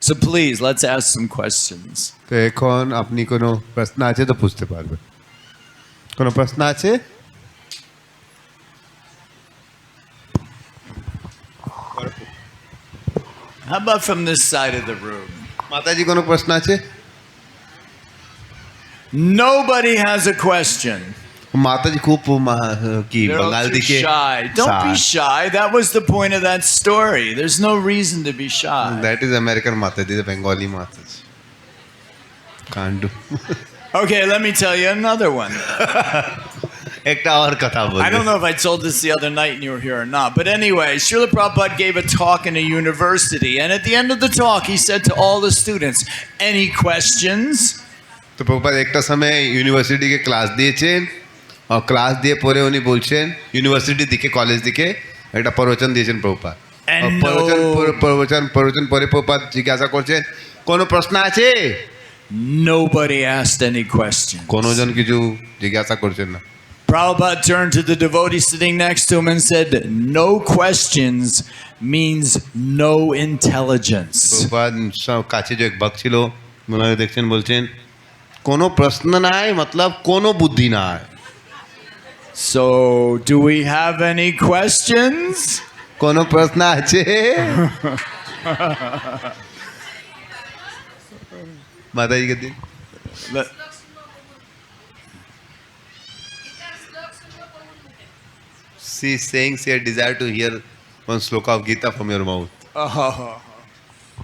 So please, let's ask some questions. তো এখন আপনি কোনো প্রশ্ন আছে তো বুঝতে পারবেন। কোনো প্রশ্ন আছে? How about from this side of the room? মাতাজি কোনো প্রশ্ন আছে? Nobody has a question. মাতাজি খুব কি They're all বাঙাল too দিকে shy. Don't be shy. That was the point of that story. There's no reason to be shy. That is American Mataji, the Bengali Mataji. Can't do. Okay, let me tell you another one. একটা আর কথা বলি। I don't know if I told this the other night and you were here or not, but anyway, Srila Prabhupada gave a talk in a university, and at the end of the talk, he said to all the students, "Any questions?" তো প্রভুপাদ একটা সময় ইউনিভার্সিটিকে class দিয়েছেন, আর class দিয়ে পরে উনি বলছেন ইউনিভার্সিটির দিকে, কলেজ দিকে একটা প্রবচন দিয়েছেন প্রভুপাদ। প্রবচন পরে প্রভুপাদ জিজ্ঞাসা করছেন, কোনো প্রশ্ন আছে? Nobody asked any questions. কোনোজন কিছু জিজ্ঞাসা করছেন না। Prabhupada turned to the devotee sitting next to him and said, "No questions means no intelligence." Prabhupada কাছে যে এক ভক্ত ছিল, ওনাকে দেখছেন, বলছেন কোনো প্রশ্ন নাই, মতলব কোনো বুদ্ধি নাই। So, do we have any questions? কোনো প্রশ্ন আছে? মাতাজি কে দিন। She is saying she had desire to hear one sloka of Gita from your mouth.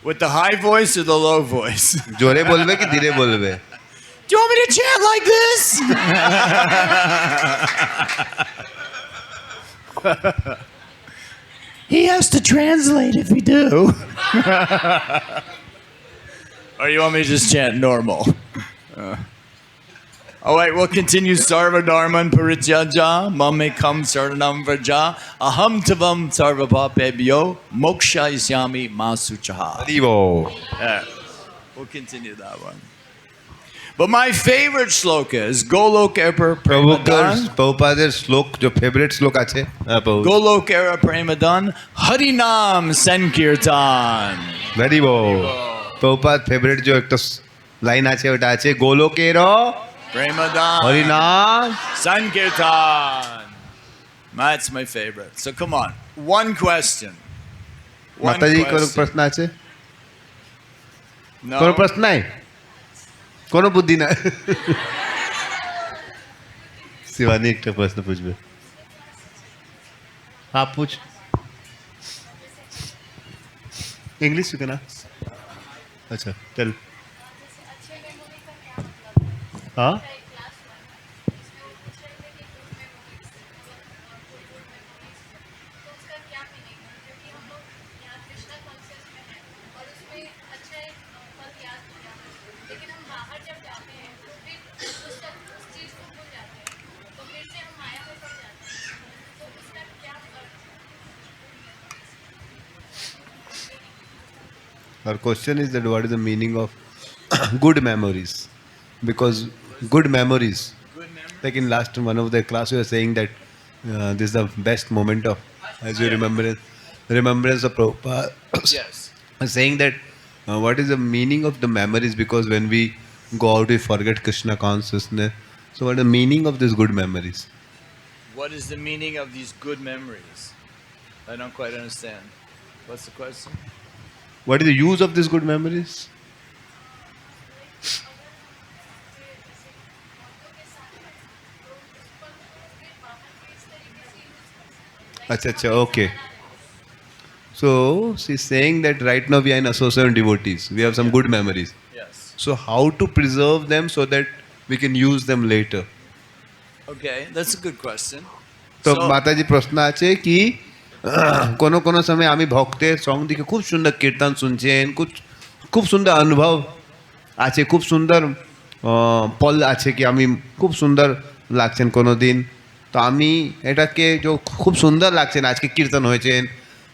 With the high voice or the low voice? জোরে বলবে কি ধীরে বলবে? Do you want me to chant like this? He has to translate if we do. Or you want me to just chant normal? All right, we'll continue. Sarva Dharman Parityaja, Mamekam Saranam Vraja, Aham Tavam Sarva Papebhyo, Moksha Isyami Masuchaha. Haribo. We'll continue that one. But my favorite shloka is Golok Ever Premadan. প্রভুপাদের শ্লোক যে favourite শ্লোক আছে, Golok Era Premadan, Harinam Sankirtan. Haribol. Prabhupada favourite যে একটা line আছে ওটা আছে গোলোকের Premadan. হরিনাম Sankirtan. That's my favorite. So come on, one question. মাতাজি কোনো প্রশ্ন আছে? No. কোনো প্রশ্ন নাই, কোনো বুদ্ধি নাই। শিবানী একটা প্রশ্ন पूछবে। आप पूछ। English you can ask. अच्छा चल। हाँ Our question is that what is the meaning of good memories? Because good memories, like in last one of the class we were saying that this is the best moment of, as you remembrance of Prabhupada. Yes. Saying that what is the meaning of the memories, because when we go out we forget Krishna consciousness. So what is the meaning of these good memories? What is the meaning of these good memories? I don't quite understand. What's the question? What is the use of these good memories? Acha, okay. So she's saying that right now we are in association devotees. We have some good memories. Yes. So how to preserve them so that we can use them later? Okay, that's a good question. তো মাতাজি প্রশ্ন আছে কি কোনো কোনো সময় আমি ভক্তের সঙ্গ দিকে খুব সুন্দর কীর্তন শুনছেন, খুব সুন্দর অনুভব আছে, খুব সুন্দর পল আছে কি আমি খুব সুন্দর লাগছেন কোনো দিন, তো আমি এটাকে যে খুব সুন্দর লাগছেন আজকে কীর্তন হয়েছেন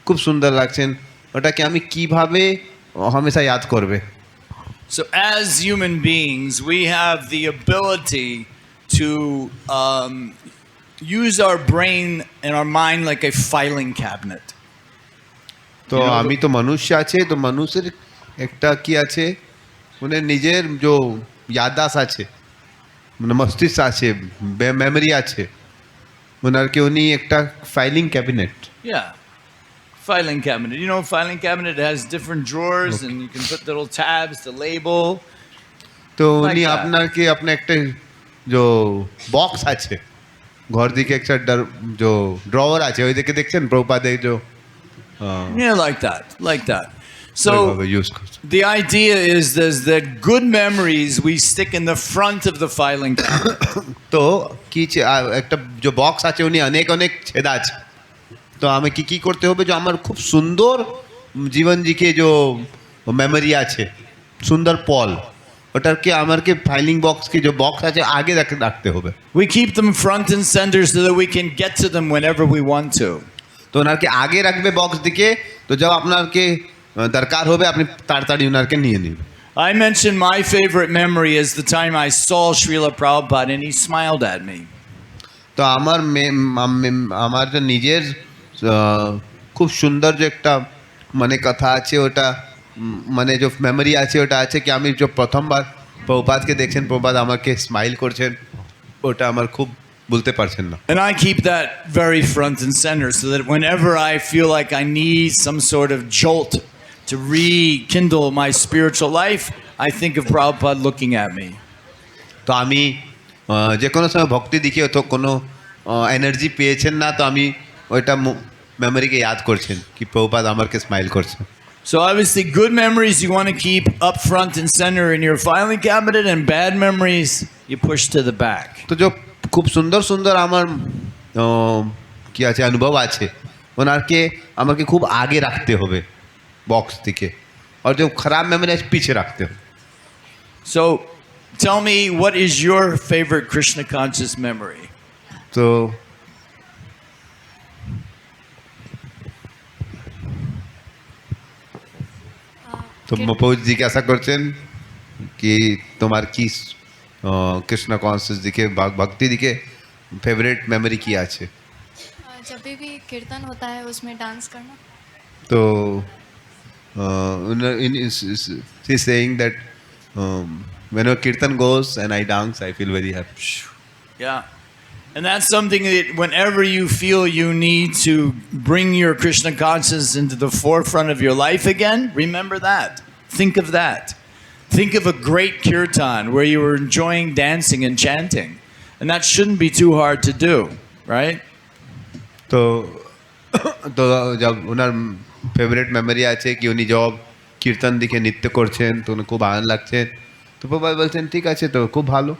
খুব সুন্দর লাগছেন, ওটাকে আমি কিভাবে হমেশা ইয়াদ করবে? So as human beings, we have the ability to use our brain and our mind like a filing cabinet. তো আমি তো মনুষ্য আছে, তো মানুষের একটা কি আছে মানে নিজের যে याददाश्त আছে মানে মস্তিষ্ক আছে মেমরি আছে ওনার কি উনি একটা filing cabinet Yeah. Filing cabinet. You know, filing cabinet has different drawers and you can put little tabs to label. তো Like উনি that. আপনার কি আপনার একটা যে বক্স আছে ঘর দিকে একটা যে ড্রয়ার আছে ওই দিকে দেখছেন প্রভুপাদের যে Yeah, like that. Like that. So ওইভাবে ইউজ করছে the idea is that good memories we stick in the front of the filing cabinet. তো কি একটা যে বক্স আছে উনি অনেক অনেক ছেদা আছে তো আমি কি কি করতে হবে যে আমার খুব সুন্দর জীবন জিকে যে মেমোরি আছে সুন্দর পল ওটাকে আমার কি ফাইলিং বক্স কি যে বক্স আছে আগে রাখতে হবে We keep them front and center so that we can get to them whenever we want to. তো ওনারকে আগে রাখবে বক্স দিকে তো যখন আপনারকে দরকার হবে আপনি তাড়াতাড়ি ওনারকে নিয়ে নেবেন I mentioned my favorite memory is the time I saw Srila Prabhupada and he smiled at me. তো আমার যে নিজের খুব সুন্দর যে একটা মানে কথা আছে ওটা মানে যে মেমোরি আছে ওটা আছে কি আমি যে প্রথমবার প্রভুপাদকে দেখছেন প্রভুপাদ আমাকে স্মাইল করছেন ওটা আমার খুব বলতে পারছেন না And I keep that very front and center so that whenever I feel like I need some sort of jolt to rekindle my spiritual life, I think of Prabhupada looking at me. তো আমি যে কোনো সময় ভক্তি দেখি তো কোনো energy পেয়েছেন না তো আমি ওইটা মেমোরিকে ইয়াদ করছেন কি প্রভুপাদ আমাকে স্মাইল করছেন So obviously good memories you want to keep up front and center in your filing cabinet and bad memories you push to the back. তো যে খুব সুন্দর সুন্দর আমার কি আছে অনুভব আছে ওনারকে আমাকে খুব আগে রাখতে হবে বক্স থেকে আর যে খারাপ মেমোরি আছে পিছে রাখতে হবে So tell me, what is your favorite Krishna conscious memory? তো তো মপৌ জিজ্ঞাসা করছেন কি তোমার কি কৃষ্ণ কনসিয়াস দিকে ভক্তি দিকে फेवरेट मेमोरी की আছে जब भी कीर्तन होता है उसमें डांस करना तो she is saying that whenever kirtan goes and I dance I feel very happy Yeah. And that's something that whenever you feel you need to bring your Krishna consciousness into the forefront of your life again, remember that. Think of that. Think of a great kirtan where you were enjoying dancing and chanting. And that shouldn't be too hard to do, right? तो तो जब ওনার favourite memory আছে কি উনি job কীর্তন দিকে নৃত্য করছেন তো উনি খুব আনন্দ লাগছে তো বাবা বলছেন ঠিক আছে তো খুব ভালো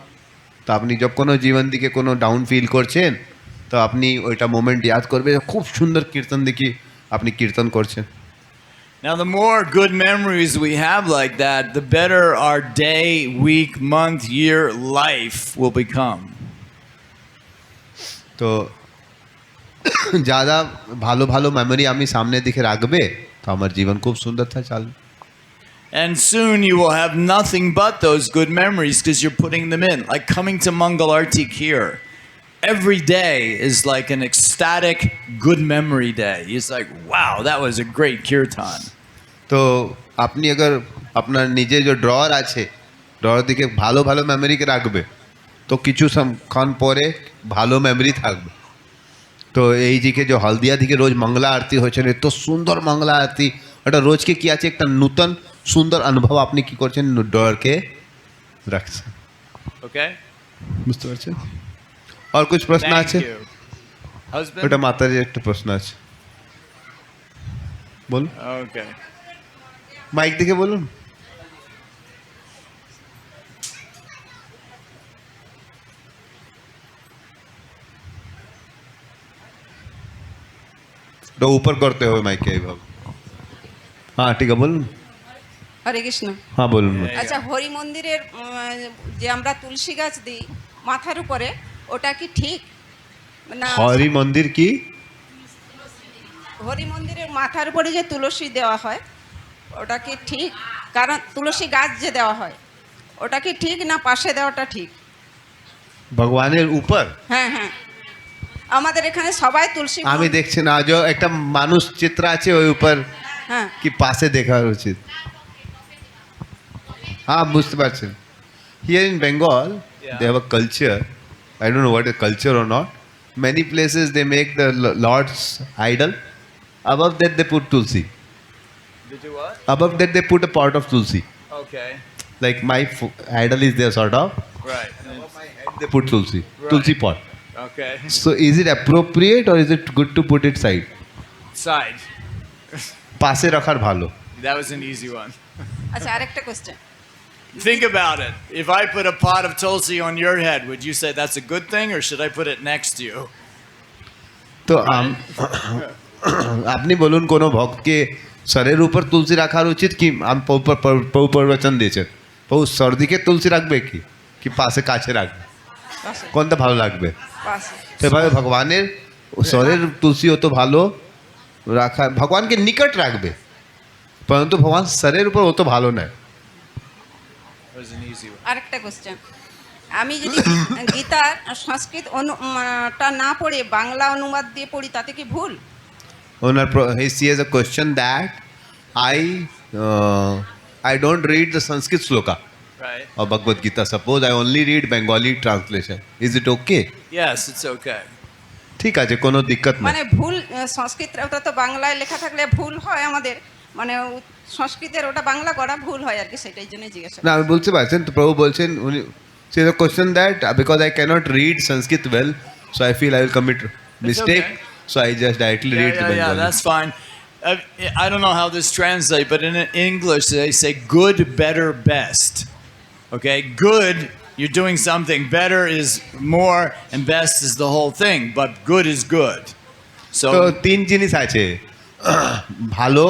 তো আপনি যখন কোনো জীবন দিকে কোনো ডাউন ফিল করছেন তো আপনি ওইটা মোমেন্ট ইয়াদ করবে খুব সুন্দর কীর্তন দেখি আপনি কীর্তন করছেন Now, the more good memories we have like that, the better our day, week, month, year, life will become. তো ज़्यादा ভালো ভালো মেমোরি আমি সামনে দিকে রাখবে তো আমার জীবন খুব সুন্দর চলবে And soon you will have nothing but those good memories because you're putting them in. Like coming to Mangal Artik here. Every day is like an ecstatic good memory day. It's like, wow, that was a great kirtan. তো আপনি अगर আপনার নিজে যে drawer আছে drawer দিকে ভালো ভালো মেমোরিকে রাখবে তো কিছু ক্ষণ পরে ভালো মেমোরি থাকবে তো এই দিকে যে হলদিয়া দিকে রোজ মঙ্গলা আরতি হচ্ছে এত সুন্দর মঙ্গলা আরতি এটা রোজকে কি আছে একটা নতুন সুন্দর অনুভব আপনি কি করছেন ড্রয়ারকে রাখছেন Okay? বুঝতে পারছেন আর কিছু প্রশ্ন Thank আছে you. Husband? এটা মাতাজির একটা প্রশ্ন আছে বলুন Okay. মাইক দিকে বলুন तो ऊपर करते हो माइक के भाव हाँ ठीक है बोलूँ হরে কৃষ্ণ हाँ बोलूँ আচ্ছা হরি মন্দিরের যে আমরা তুলসী গাছ দিই মাথার উপরে ওটা কি ঠিক না हरी मंदिर की হরি মন্দিরের মাথার উপরে যে তুলসী দেওয়া হয় ওটা কি ঠিক কারণ তুলসী গাছ যে দেওয়া হয় ওটা কি ঠিক না পাশে দেওয়াটা ঠিক ভগবানের উপর হ্যাঁ হ্যাঁ আমাদের এখানে সবাই তুলসী আমি দেখছি না যে একটা মানুষ চিত্র আছে ওই উপর হ্যাঁ কি পাশে দেখা উচিত হ্যাঁ বুঝতে পারছেন here in Bengal Yeah. They have a culture I don't know what a culture or not many places they make the lord's idol above that they put tulsi Did you what? above that they put a pot of tulsi Okay. like my idol is there sort of Right. they put tulsi Right. tulsi pot Okay. so is it appropriate or is it good to put it side Side. পাশে রাখার ভালো That was an easy one. আচ্ছা আরেকটা question Think about it. If I put a pot of tulsi on your head, would you say that's a good thing, or should I put it next to you? তো আপনি বলুন কোনো ভক্তকে স্বরের উপর তুলসী রাখার উচিত কি প্রভু প্রবচন দিয়েছেন প্রভু সর্দিকে তুলসী রাখবে কি পাশে কাছে রাখবে পাশে কোনটা ভালো লাগবে পাশে সেভাবে ভগবানের স্বরের তুলসী অত ভালো রাখা ভগবানকে নিকট রাখবে পরন্তু ভগবান স্বরের উপর অত ভালো নয় That was an easy one. আরেকটা কোশ্চেন আমি যদি গীতার সংস্কৃত টা না পড়ে বাংলা অনুবাদ দিয়ে পড়ি তাতে কি ভুল ওনার he has a question that I don't read the Sanskrit sloka Right. of Bhagavad Gita. Suppose I only read Bengali translation. Is it okay? Yes, it's okay. ঠিক আছে কোনো দিক্কত নেই মানে ভুল সংস্কৃতটা তো বাংলায় লেখা থাকলে ভুল হয় আমাদের মানে সংস্কৃতের ওটা বাংলা করা ভুল হয় আর কি সেটাই জন্য জিজ্ঞাসা না আমি বলতে পারছেন তো প্রভু বলছেন উনি say the question that because I can't read Sanskrit well so I feel I will commit mistake so I just directly read the Yeah, Bengali that's fine. I don't know how this translates, but in English they say good, better, best. Okay, good, you're doing something. Better is more, and best is the whole thing. But good is good. তো So তিন জিনিস আছে ভালো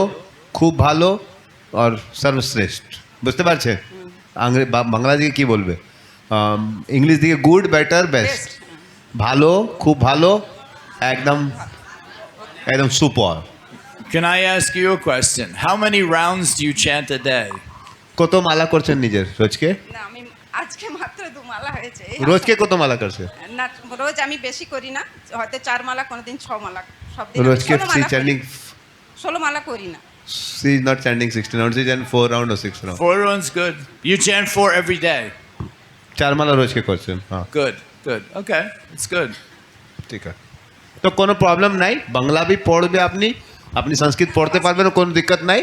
খুব ভালো আর সর্বশ্রেষ্ঠ বুঝতে পারছে বাংলা দিকে কি বলবে ইংলিশ দিকে গুড বেটার বেস্ট বেস্ট ভালো খুব ভালো একদম একদম super can I ask you a question? How many rounds do you chant a day? কত মালা করছেন নিজের রোজকে না আমি আজকে মাত্র 2 মালা হয়েছে রোজকে কত মালা করছে না রোজ আমি বেশি করি না হয়তো 4 মালা কোনোদিন 6 মালা সব দিন রোজকে সি চ্যান্ডিং 16 মালা করি না she is not chanting 16 rounds is and 4 round or 6 round 4 rounds, good. You chant 4 every day. 4 মালা রোজকে করছেন হ্যাঁ Good, good. Okay, it's good. ঠিক আছে তো কোনো প্রবলেম নাই বাংলা भी পড়বে আপনি আপনি সংস্কৃত পড়তে পারবেন কোনো দিক্কত নাই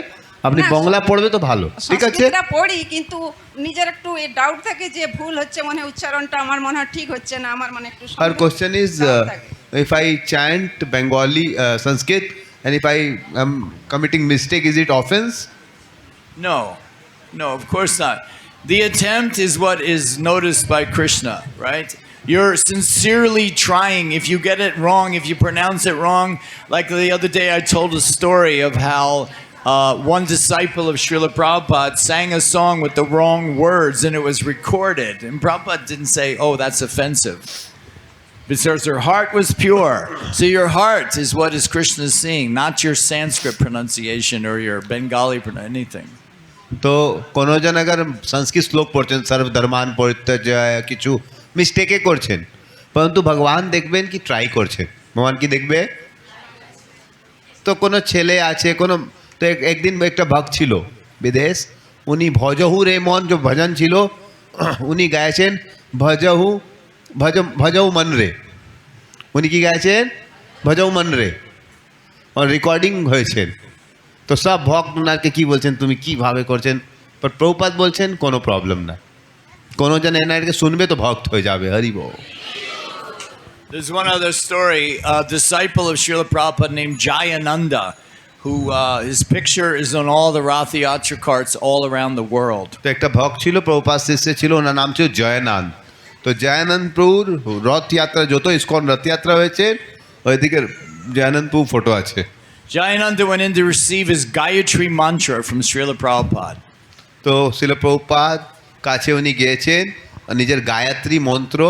আপনি না, বাংলা পড়বে তো ভালো ঠিক আছে সংস্কৃতটা পড়ি কিন্তু নিজের একটু ডাউট থাকে যে ভুল হচ্ছে মনে হয় উচ্চারণটা আমার মনে হয় ঠিক হচ্ছে না আমার মানে একটু Her question is doubt থাকে। if I chant Bengali Sanskrit and if I am committing mistake is it offense No, no, of course not. The attempt is what is noticed by Krishna, right? You're sincerely trying. If you get it wrong, if you pronounce it wrong, like the other day I told a story of how one disciple of Srila Prabhupada sang a song with the wrong words and it was recorded. And Prabhupada didn't say, oh, that's offensive. Because her heart was pure. So your heart is what is Krishna seeing, not your Sanskrit pronunciation or your Bengali anything. তো কোনো জন अगर संस्कृत শ্লোক পড়ছেন सर्व धर्मान परित्यज्य কিছু মিস্টেকে করছেন পরন্তু ভগবান দেখবেন কি ট্রাই করছেন ভগবান কি দেখবে তো কোনো ছেলে আছে কোনো তো একদিন একটা ভক্ত ছিল বিদেশ উনি ভজহু রে মন যে ভজন ছিল উনি গাইছেন ভজহু ভজহু মন রে উনি কি গাইছেন ভজহু মন রে আর রেকর্ডিং হয়েছে তো সব ভক্ত ওনাকে কি বলছেন তুমি কিভাবে করছেন पर প্রভুপাদ বলছেন কোনো প্রবলেম না কোনো জন এনাকে শুনবে তো ভক্ত হয়ে যাবে হরি বল There's one other story. A disciple of Srila Prabhupada named Jayananda, who his picture is on all the Rath Yatra carts all around the world. তো একটা ভক্ত ছিল প্রভুপাদ শিষ্য ছিল ওনার নাম ছিল জয়নাথ তো জয়ানন্দ প্রভুর রথযাত্রা যত ইসকন রথযাত্রা হয়েছে ওইদিকে জয়ানন্দ প্রভু ফটো আছে Jayananda went in to receive his Gayatri mantra from Srila Prabhupada. তো শিল প্রভুপাদ কাছে উনি গিয়েছেন নিজের গায়ত্রী মন্ত্র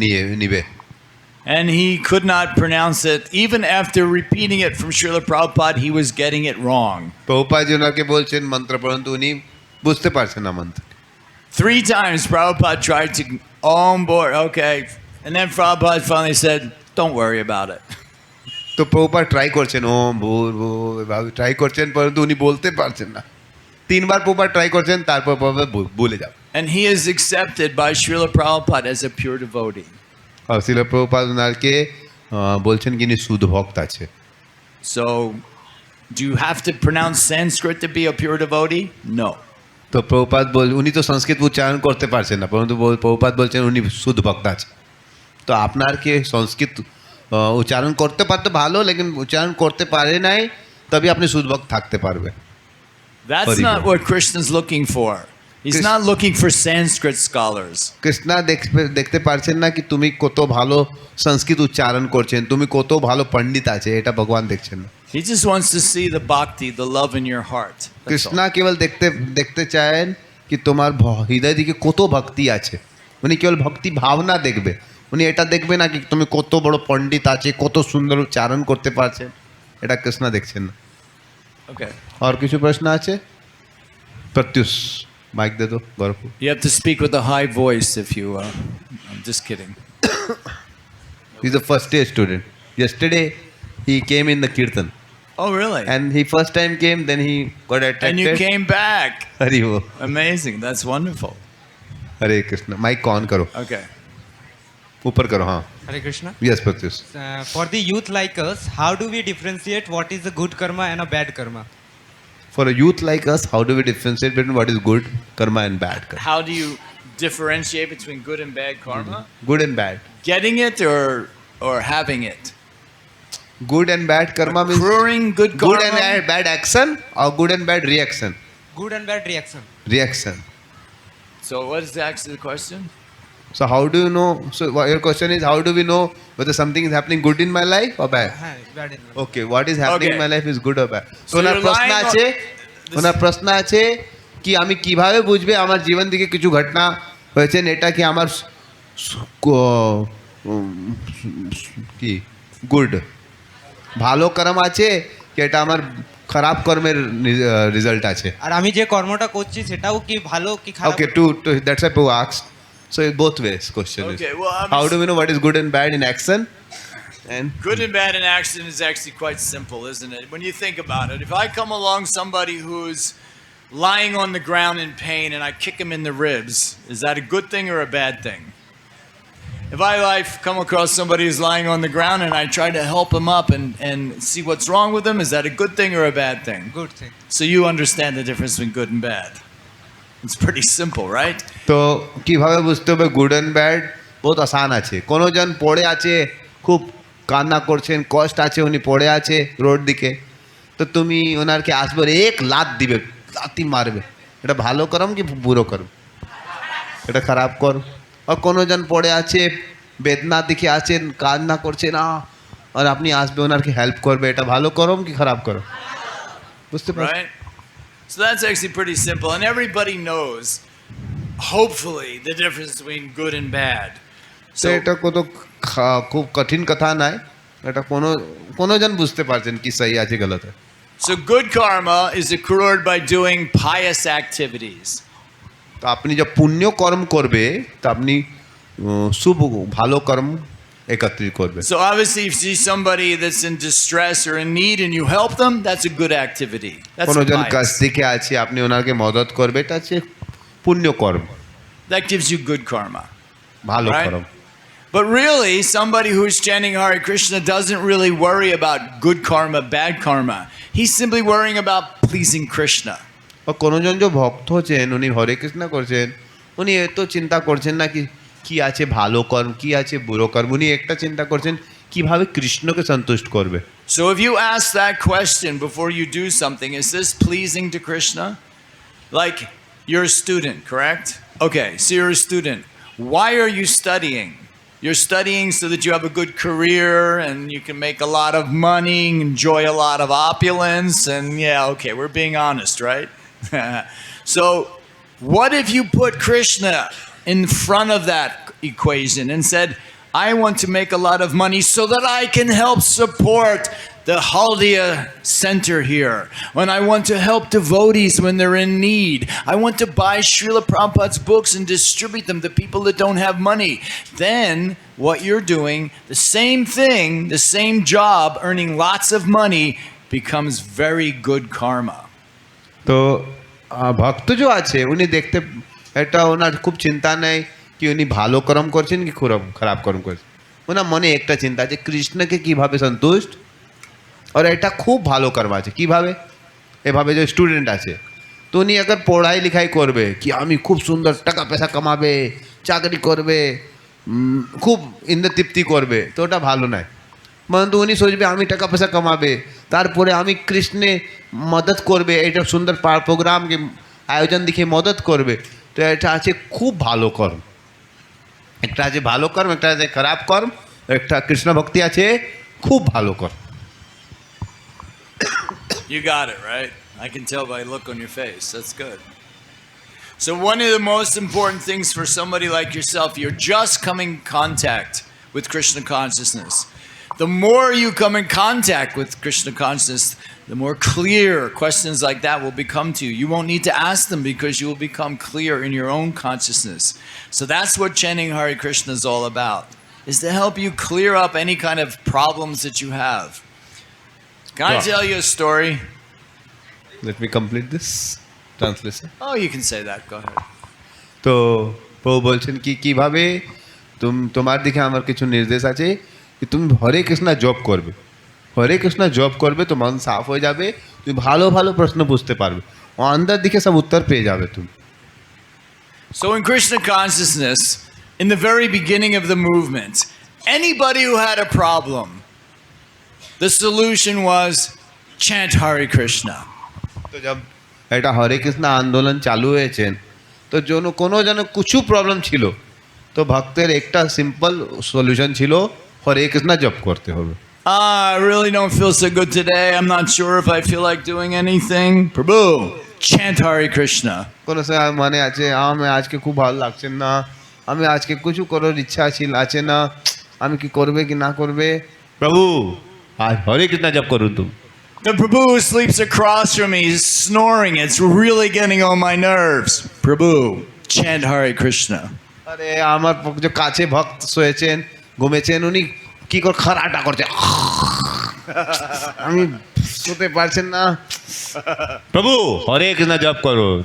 নিয়ে নিবে And he could not pronounce it. Even after repeating it from Srila Prabhupada, he was getting it wrong. Prabhupada ওনাকে বলছেন মন্ত্র পরন্তু উনি বুঝতে পারছেন না মন্ত্র 3 times Prabhupada tried to, on board, okay. And then Prabhupada finally said, don't worry about it. তো Prabhupada try করছেন ওম ভূর ভূ এভাবে ট্রাই করছেন পরন্তু উনি বলতে পারছেন না তিনবার প্রভুপাদ ট্রাই করছেন, তারপর প্রভুপাদ ভুলে যাও। And he is accepted by Srila Prabhupada as a pure devotee. আর শিল প্রভুপাদ ওনাকে বলছেন কি ইনি শুদ্ধ ভক্ত আছে। So, do you have to pronounce Sanskrit to be a pure devotee? No. তো প্রভুপাদ উনি তো সংস্কৃত উচ্চারণ করতে পারছেন না, পরন্তু প্রভুপাদ বলছেন উনি শুদ্ধ ভক্ত আছে। তো আপনার কি সংস্কৃত উচ্চারণ করতে পারতে ভালো, লেকিন উচ্চারণ করতে পারে নাই, তবে আপনি শুদ্ধ ভক্ত থাকতে পারবে। That's Hari not Bol. what Krishna's looking for. He's Krishna- not looking for Sanskrit scholars. Krishna দেখতে পারছেন না কি তুমি কত ভালো সংস্কৃত উচ্চারণ করছেন, তুমি কত ভালো পণ্ডিত আছে, এটা ভগবান দেখছেন না। He just wants to see the bhakti, the love in your heart. That's Krishna all. কেবল দেখতে চান কি তোমার হৃদয় দিকে কত ভক্তি আছে। উনি কেবল ভক্তি ভাবনা দেখবে, উনি এটা দেখবে না কি তুমি কত বড় পণ্ডিত আছে, কত সুন্দর উচ্চারণ করতে পারছেন, এটা কৃষ্ণ দেখছেন না। Okay. আর কিছু প্রশ্ন আছে? প্রত্যুষ মাইক দে দো গর্ভ। You have to speak with a high voice if you. I'm just kidding. He's a first year student. Yesterday he came in the kirtan Oh, really? and he first time came, then he got attracted. And you came back. Hari वो Amazing. That's wonderful. Hare Krishna. Mike on करो, Okay. ऊपर करो। हाँ, Hare Krishna. Yes Pratyush. For the youth like us, how do we differentiate what is a good karma and a bad karma? For a youth like us, how do we differentiate between what is good karma and bad karma? How do you differentiate between good and bad karma? Good and bad. Getting it or having it? Good and bad karma means Accruing good karma. good and bad action or good and bad reaction. Good and bad reaction. Reaction. So what is actually the question? So how do you know? So your question is how do we know whether something is happening good in my life or bad? Bad in Okay, what is happening in Okay. my life is good or bad? So So owner you're প্রশ্ন lying on- আছে, This- ওনার প্রশ্ন আছে কি আমি কিভাবে বুঝবে আমার জীবন থেকে কিছু ঘটনা হয়েছে এটা কি আমার কি গুড ভালো কর্ম আছে কি এটা আমার খারাপ কর্মের রেজাল্ট আছে। আর আমি যে কর্মটা করছি সেটাও কি ভালো কি খারাপ? Okay, that's why Prabhu asked. So it's both ways question Okay, is. well, How do we know what is good and bad in action? And Good and bad in action is actually quite simple, isn't it? When you think about it, if I come along somebody who's lying on the ground in pain and I kick him in the ribs, is that a good thing or a bad thing? If I come across somebody who's lying on the ground and I try to help him up and see what's wrong with him, is that a good thing or a bad thing? Good thing. So you understand the difference between good and bad. It's pretty simple, right? তো কিভাবে বুঝতে হবে good and bad? বহুত আসান আছে। কোনো জন পড়ে আছে, খুব কান্না করছেন, কষ্ট আছে, উনি পড়ে আছে রোড দিকে, তো তুমি ওনারকে আসবে এক লাত দিবে, লাতি মারবে, এটা ভালো করম কি বুড়ো করম? এটা খারাপ কর। আর কোনো জন পড়ে আছে, বেদনা দিকে আছেন, কান্না করছে না, আর আপনি আসবে ওনারকে হেল্প করবে, এটা ভালো করম কি খারাপ করম? বুঝতে পারছেন? Right? So that's actually pretty simple. And everybody knows, hopefully, the difference between good and bad. তো এটা কত খুব কঠিন কথা নয়, এটা কোনো জন বুঝতে পারছেন কি সহি আছে গলত। So good karma is accrued by doing pious activities. তো আপনি যে পুণ্য কর্ম করবে, তো আপনি শুভ ভালো কর্ম একত্রিত করবে। So obviously, if you see somebody that's in distress or in need and you help them, that's a good activity. That's কোনো জন কাজ pious. দিকে আছে, আপনি ওনাকে মদত করবে, এটা হচ্ছে পুণ্য কর্ম, That gives you good karma. ভালো Right. কর্ম। But really, somebody who's chanting Hare Krishna doesn't really worry about good karma, bad karma. He's simply worrying about pleasing Krishna. ও কোনো জন যে ভক্ত হচ্ছেন, উনি হরে কৃষ্ণ করছেন, উনি এত চিন্তা করছেন না কি আছে ভালো কর্ম, কি আছে বুড়ো কর্ম, উনি একটা চিন্তা করছেন কিভাবে কৃষ্ণকে সন্তুষ্ট করবে। So if you ask that question before you do something, is this pleasing to Krishna? Like, you're a student, correct? Okay, so you're a student. Why are you studying? You're studying so that you have a good career and you can make a lot of money, enjoy a lot of opulence, and yeah, okay, we're being honest, right? So what if you put Krishna in front of that equation and said, I want to make a lot of money so that I can help support the Haldia center here, when I want to help devotees when they're in need. I want to buy Srila Prabhupada's books and distribute them to people that don't have money. Then what you're doing, the same thing, the same job, earning lots of money, becomes very good karma. তো ভক্ত যে আছে উনি দেখতে এটা ওনার খুব চিন্তা নেই কি উনি ভালো কর্ম করছেন কি খারাপ কর্ম করছেন, ওনার মনে একটা চিন্তা আছে কৃষ্ণকে কিভাবে সন্তুষ্ট, আর এটা খুব ভালো কর্ম আছে কিভাবে, এভাবে যে স্টুডেন্ট আছে তো উনি আগে পড়াই লিখাই করবে কি আমি খুব সুন্দর টাকা পয়সা কামাবে, চাকরি করবে, খুব ইন্দ্রতৃপ্তি করবে, তো ওটা ভালো নয়। কিন্তু উনি সোচবে আমি টাকা পয়সা কামাবে, তারপরে আমি কৃষ্ণে মদত করবে, এটা সুন্দর প্রোগ্রামকে আয়োজন দেখে মদত করবে, তো এটা আছে খুব ভালো কর্ম। একটা আছে ভালো কর্ম, একটা আছে খারাপ কর্ম, একটা কৃষ্ণ ভক্তি আছে খুব ভালো কর্ম। You got it, right? I can tell by the look on your face. That's good. So one of the most important things for somebody like yourself, you're just coming in contact with Krishna consciousness. The more you come in contact with Krishna consciousness, the more clear questions like that will become to you. You won't need to ask them because you will become clear in your own consciousness. So that's what chanting Hare Krishna is all about, is to help you clear up any kind of problems that you have. Can I tell you a story? Let me complete this translation. Oh, you can say that. Go ahead. তো প্রভু বলছেন কি কিভাবে তোমার দিকে আমার কিছু নির্দেশ আছে কি তুমি হরে কৃষ্ণ জপ করবে, হরে কৃষ্ণ জপ করবে তো মন সাফ হয়ে যাবে, তুমি ভালো ভালো প্রশ্ন বুঝতে পারবে, অন্তর দিকে সব উত্তর পেয়ে যাবে তুমি। So in Krishna consciousness, in the very beginning of the movement, anybody who had a problem, the solution was chant Hare Krishna. তো जब এটা হরে কৃষ্ণ আন্দোলন চালু হয়েছে তো কোনো কিছু প্রবলেম ছিল তো ভক্তের একটা সিম্পল সলিউশন ছিল হরে কৃষ্ণ জপ করতে হবে। I really don't feel so good today. I'm not sure if I feel like doing anything. Prabhu, chant Hare Krishna. কোনো সময় মানে আছে আমি আজকে খুব ভালো লাগছে না, আমি আজকে কিছু করার ইচ্ছা আছে না, আমি কি করবে কি না করবে, প্রভু আজ হরে কৃষ্ণ জপ করুন তুমি। The Prabhu who sleeps across from me is snoring. It's really getting on my nerves. Prabhu, chant Hare Krishna. আরে আমার যে কাছে ভক্ত শুয়েছেন ঘুমেছেন উনি কি করে খারাটা করছে, আমি শুতে পারছেন না, প্রভু হরে কৃষ্ণ জপ করুন।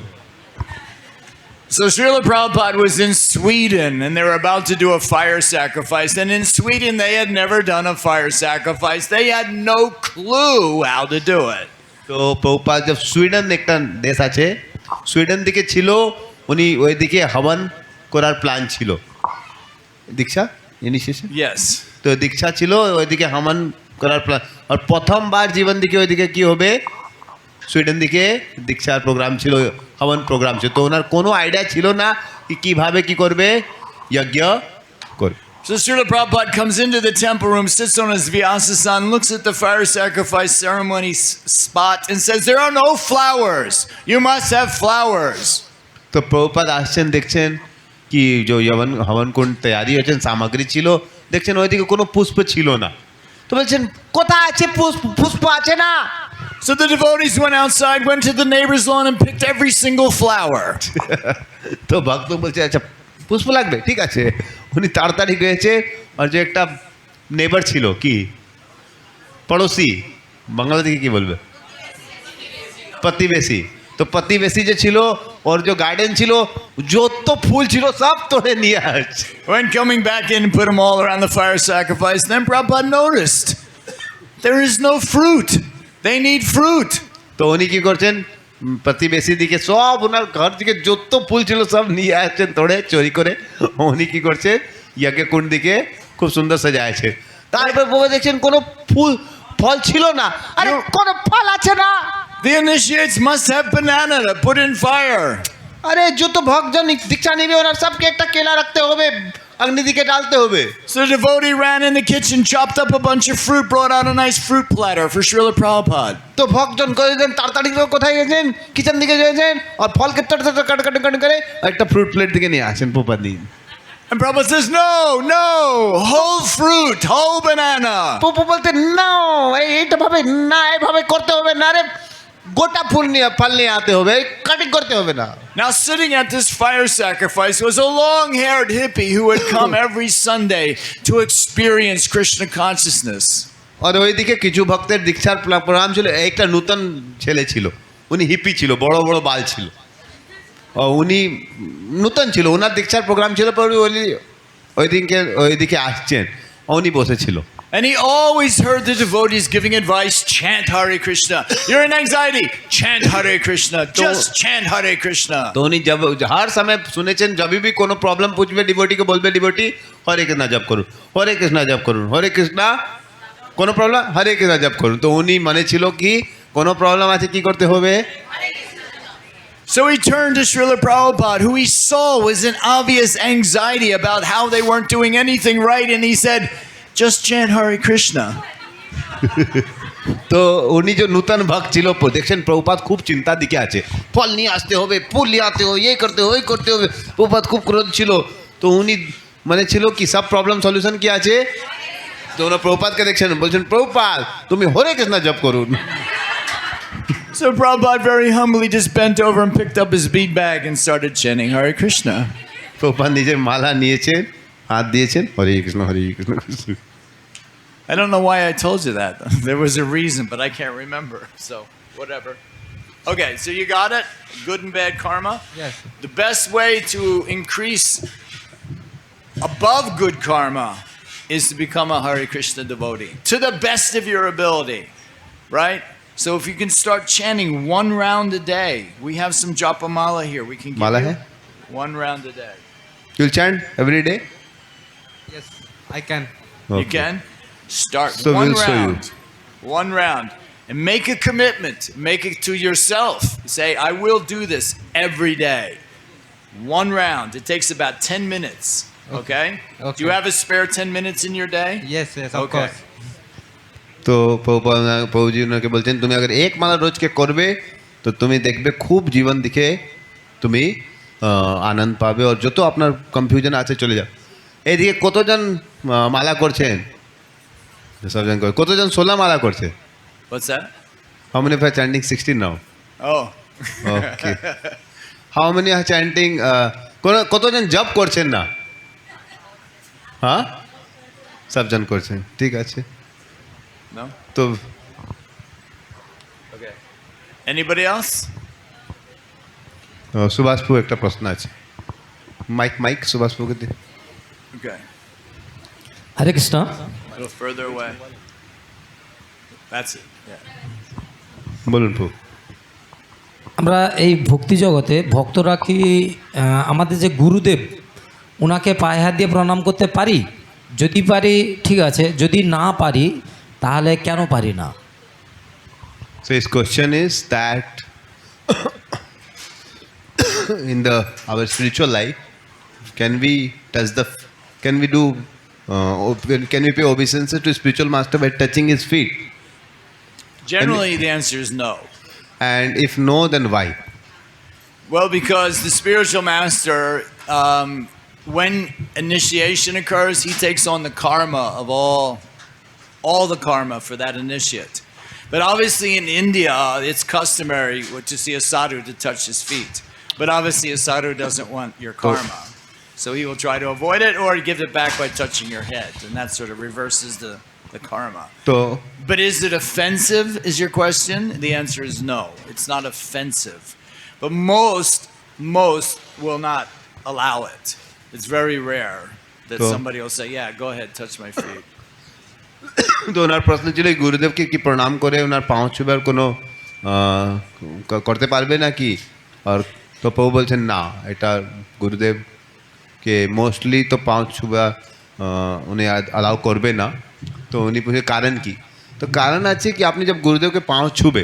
So Srila Prabhupada was in Sweden and they were about to do a fire sacrifice. And in Sweden, they had never done a fire sacrifice. They had no clue how to do it. তো প্রভুপাদ যে Sweden একটা দেশ আছে, Sweden দিকে ছিল, উনি ওইদিকে হবন করার প্ল্যান ছিল, দীক্ষা ইনিশিয়েশন, Yes. তো দীক্ষা ছিল ওইদিকে হবন করার প্ল্যান, আর প্রথমবার জীবন দিকে ওইদিকে কি হবে সুইডেন দিকে দীক্ষার প্রোগ্রাম ছিল, হবন প্রোগ্রাম ছিল, তো ওনার কোনো আইডিয়া ছিল না কি কীভাবে কী করবে যজ্ঞ করবে। So Srila Prabhupada comes into the temple room, sits on his Vyasa-san, looks at the fire sacrifice ceremony spot and says, there are no flowers. You must have flowers. তো প্রভুপাদ আসছেন দেখছেন কি যে হবন কোন তৈরি হচ্ছেন সামগ্রী ছিল, দেখছেন ওইদিকে কোনো পুষ্প ছিল না, তো বলছেন কোথায় আছে পুষ্প আছে না। So the devotees went outside, went to the neighbor's lawn and picked every single flower. তো ভক্ত বলছে আচ্ছা পুষ্প লাগবে ঠিক আছে, উনি তাড়াতাড়ি গিয়েছে, আর যে একটা নেবার ছিল কি পড়োশি বাংলা থেকে কি বলবে প্রতিবেশী, তো প্রতিবেশী যে ছিল ওর যে গার্ডেন ছিল যত ফুল ছিল সব তোড়ে নিয়ে আসছে। When coming back in and put them all around the fire sacrifice, then Prabhupada noticed there is no fruit. They need fruit. তো উনি কি করছেন প্রতিবেশী দিকে সব ওনার ঘর থেকে যত ফুল ছিল সব নিয়ে আসছেন তোড়ে চুরি করে, উনি কি করছে যজ্ঞ কুণ্ড দিকে খুব সুন্দর সাজাইছে, তারপর বাবা দেখছেন কোনো ফল ছিল না, আরে কোনো ফল আছে না। The initiates must have banana to put in fire. আরে যত ভক্তজন দীক্ষা নেবে ওনার সবকে একটা কেলা রাখতে হবে, অগ্নি দিকে ডালতে হবে। So the devotee ran in the kitchen, chopped up a bunch of fruit, brought out a nice fruit platter for Srila Prabhupada. তো ভক্তজন করেছেন তাড়াতাড়ি কোথায় গেছেন কিচেন দিকে গেছেন আর ফল কাট করে একটা ফ্রুট প্লেট দিকে নিয়ে আসেন প্রপাত দিন। And Prabhupada says, no, whole fruit, whole banana. প্রভু বলতে না এইটা ভাবে না, এভাবে করতে হবে না, রে গোটা ফল নিয়ে আতে হবে, কাটিং করতে হবে না। Now sitting at this fire sacrifice was a long-haired hippie who would come every Sunday to experience Krishna consciousness. আর ওইদিকে কিছু ভক্তের দীক্ষার প্রোগ্রাম ছিল, একটা নতুন ছেলে ছিল উনি হিপি ছিল, বড় বড় বাল ছিল, উনি নূতন ছিল, ওনার দীক্ষার প্রোগ্রাম ছিল, পরে ওইদিকে আসছেন, উনি বসেছিল। And he always heard the devotees giving advice, chant Hare Krishna. You're in anxiety, chant Hare Krishna. Just chant Hare Krishna. तो उन्हीं जब हर समय सुनेছেন, जब भी कोनो प्रॉब्लम पूछবে डिवोटी को बोलবে डिवोटी हरे कृष्णा जप করুন, हरे कृष्णा जप করুন, हरे कृष्णा, কোনো প্রবলেম হরে কৃষ্ণা জপ করুন। তো উনি মানে ছিল কি কোনো প্রবলেম আছে কি করতে হবে? So he turned to Srila Prabhupada, who he saw was in obvious anxiety about how they weren't doing anything right, and he said, just chant Hare Krishna. তো উনি যে নূতন ভক্ত ছিল, দেখছেন প্রভুপাদ খুব চিন্তার দিকে আছে, ফল নিয়ে আসতে হবে, ফুল নিয়ে আসতে হবে, এই করতে হবে, ওই করতে হবে। প্রভুপাদ খুব ক্রোধ ছিল, তো উনি মানে ছিল কি সব প্রবলেম সলিউশন কি আছে? তো ওনার প্রভুপাদকে দেখছেন, বলছেন প্রভুপাদ তুমি হরে কৃষ্ণ জপ করুন। So Prabhupada very humbly just bent over and picked up his bead bag and started chanting Hare Krishna. Prabhupada নিজের মালা নিয়েছেন, হাত দিয়েছেন, হরে কৃষ্ণ হরে Krishna. I don't know why I told you that. There was a reason, but I can't remember. So, whatever. Okay, so you got it? Good and bad karma? Yes. The best way to increase above good karma is to become a Hare Krishna devotee to the best of your ability, right? So if you can start chanting one round a day, we have some japamala here. We can give Mala you hai? one round a day. You'll chant every day? Yes, I can. You can start So one we'll show you. one round, and make a commitment. Make it to yourself. Say, I will do this every day. One round. It takes about 10 minutes. Okay? Okay. Do you have a spare 10 minutes in your day? Yes, of Okay. course. তো প্রভুজি ওনাকে বলছেন তুমি अगर एक माला रोज के করবে তো তুমি দেখবে খুব জীবন দিকে তুমি আনন্দ পাবে, আর যত আপনার কনফিউশন আছে চলে যাবে। এইদিকে কতজন মালা করছেন? সবজন করে। কতজন 16 মালা করছে? What's that? How many are chanting 16 now? Oh. Okay. How many are chanting? কতজন জপ করছেন না? হ্যাঁ, সবজন করছেন, ঠিক আছে। No? তো Okay. Anybody else? সুভাষপু একটা প্রশ্ন আছে, মাইক সুভাষপুকে দিন। Okay. Hare Krishna. A little further away. That's it. Yeah. বলুন পু। আমরা এই ভক্তি জগতে ভক্তরা কি আমাদের যে গুরুদেব ওনাকে পায়ে হাত দিয়ে প্রণাম করতে পারি? যদি পারি ঠিক আছে, যদি না পারি তাহলে কেন পারি না? So his question is that in our spiritual life, can we pay obeisance to spiritual master by touching his feet? Generally, the answer is no. And if no, then why? Well, because the spiritual master, when initiation occurs, he takes on the karma of all the karma for that initiate. But obviously in India, it's customary to see a sadhu to touch his feet. But obviously a sadhu doesn't want your karma. So he will try to avoid it or give it back by touching your head. And that sort of reverses the karma. So But is it offensive, is your question? The answer is no. It's not offensive. But most will not allow it. It's very rare that So- somebody will say, yeah, go ahead, touch my feet. তো ওনার প্রশ্ন ছিল গুরুদেবকে কি প্রণাম করে ওনার পাঁও ছুবার কোনো করতে পারবে নাকি? আর তো প্রভু বলছেন না, এটা গুরুদেবকে মোস্টলি তো পাঁও ছুবা উনি অ্যালাউ করবে না। তো উনি পুছে কারণ কি? তো কারণ আছে কি আপনি जब গুরুদেবকে পাঁও ছুবে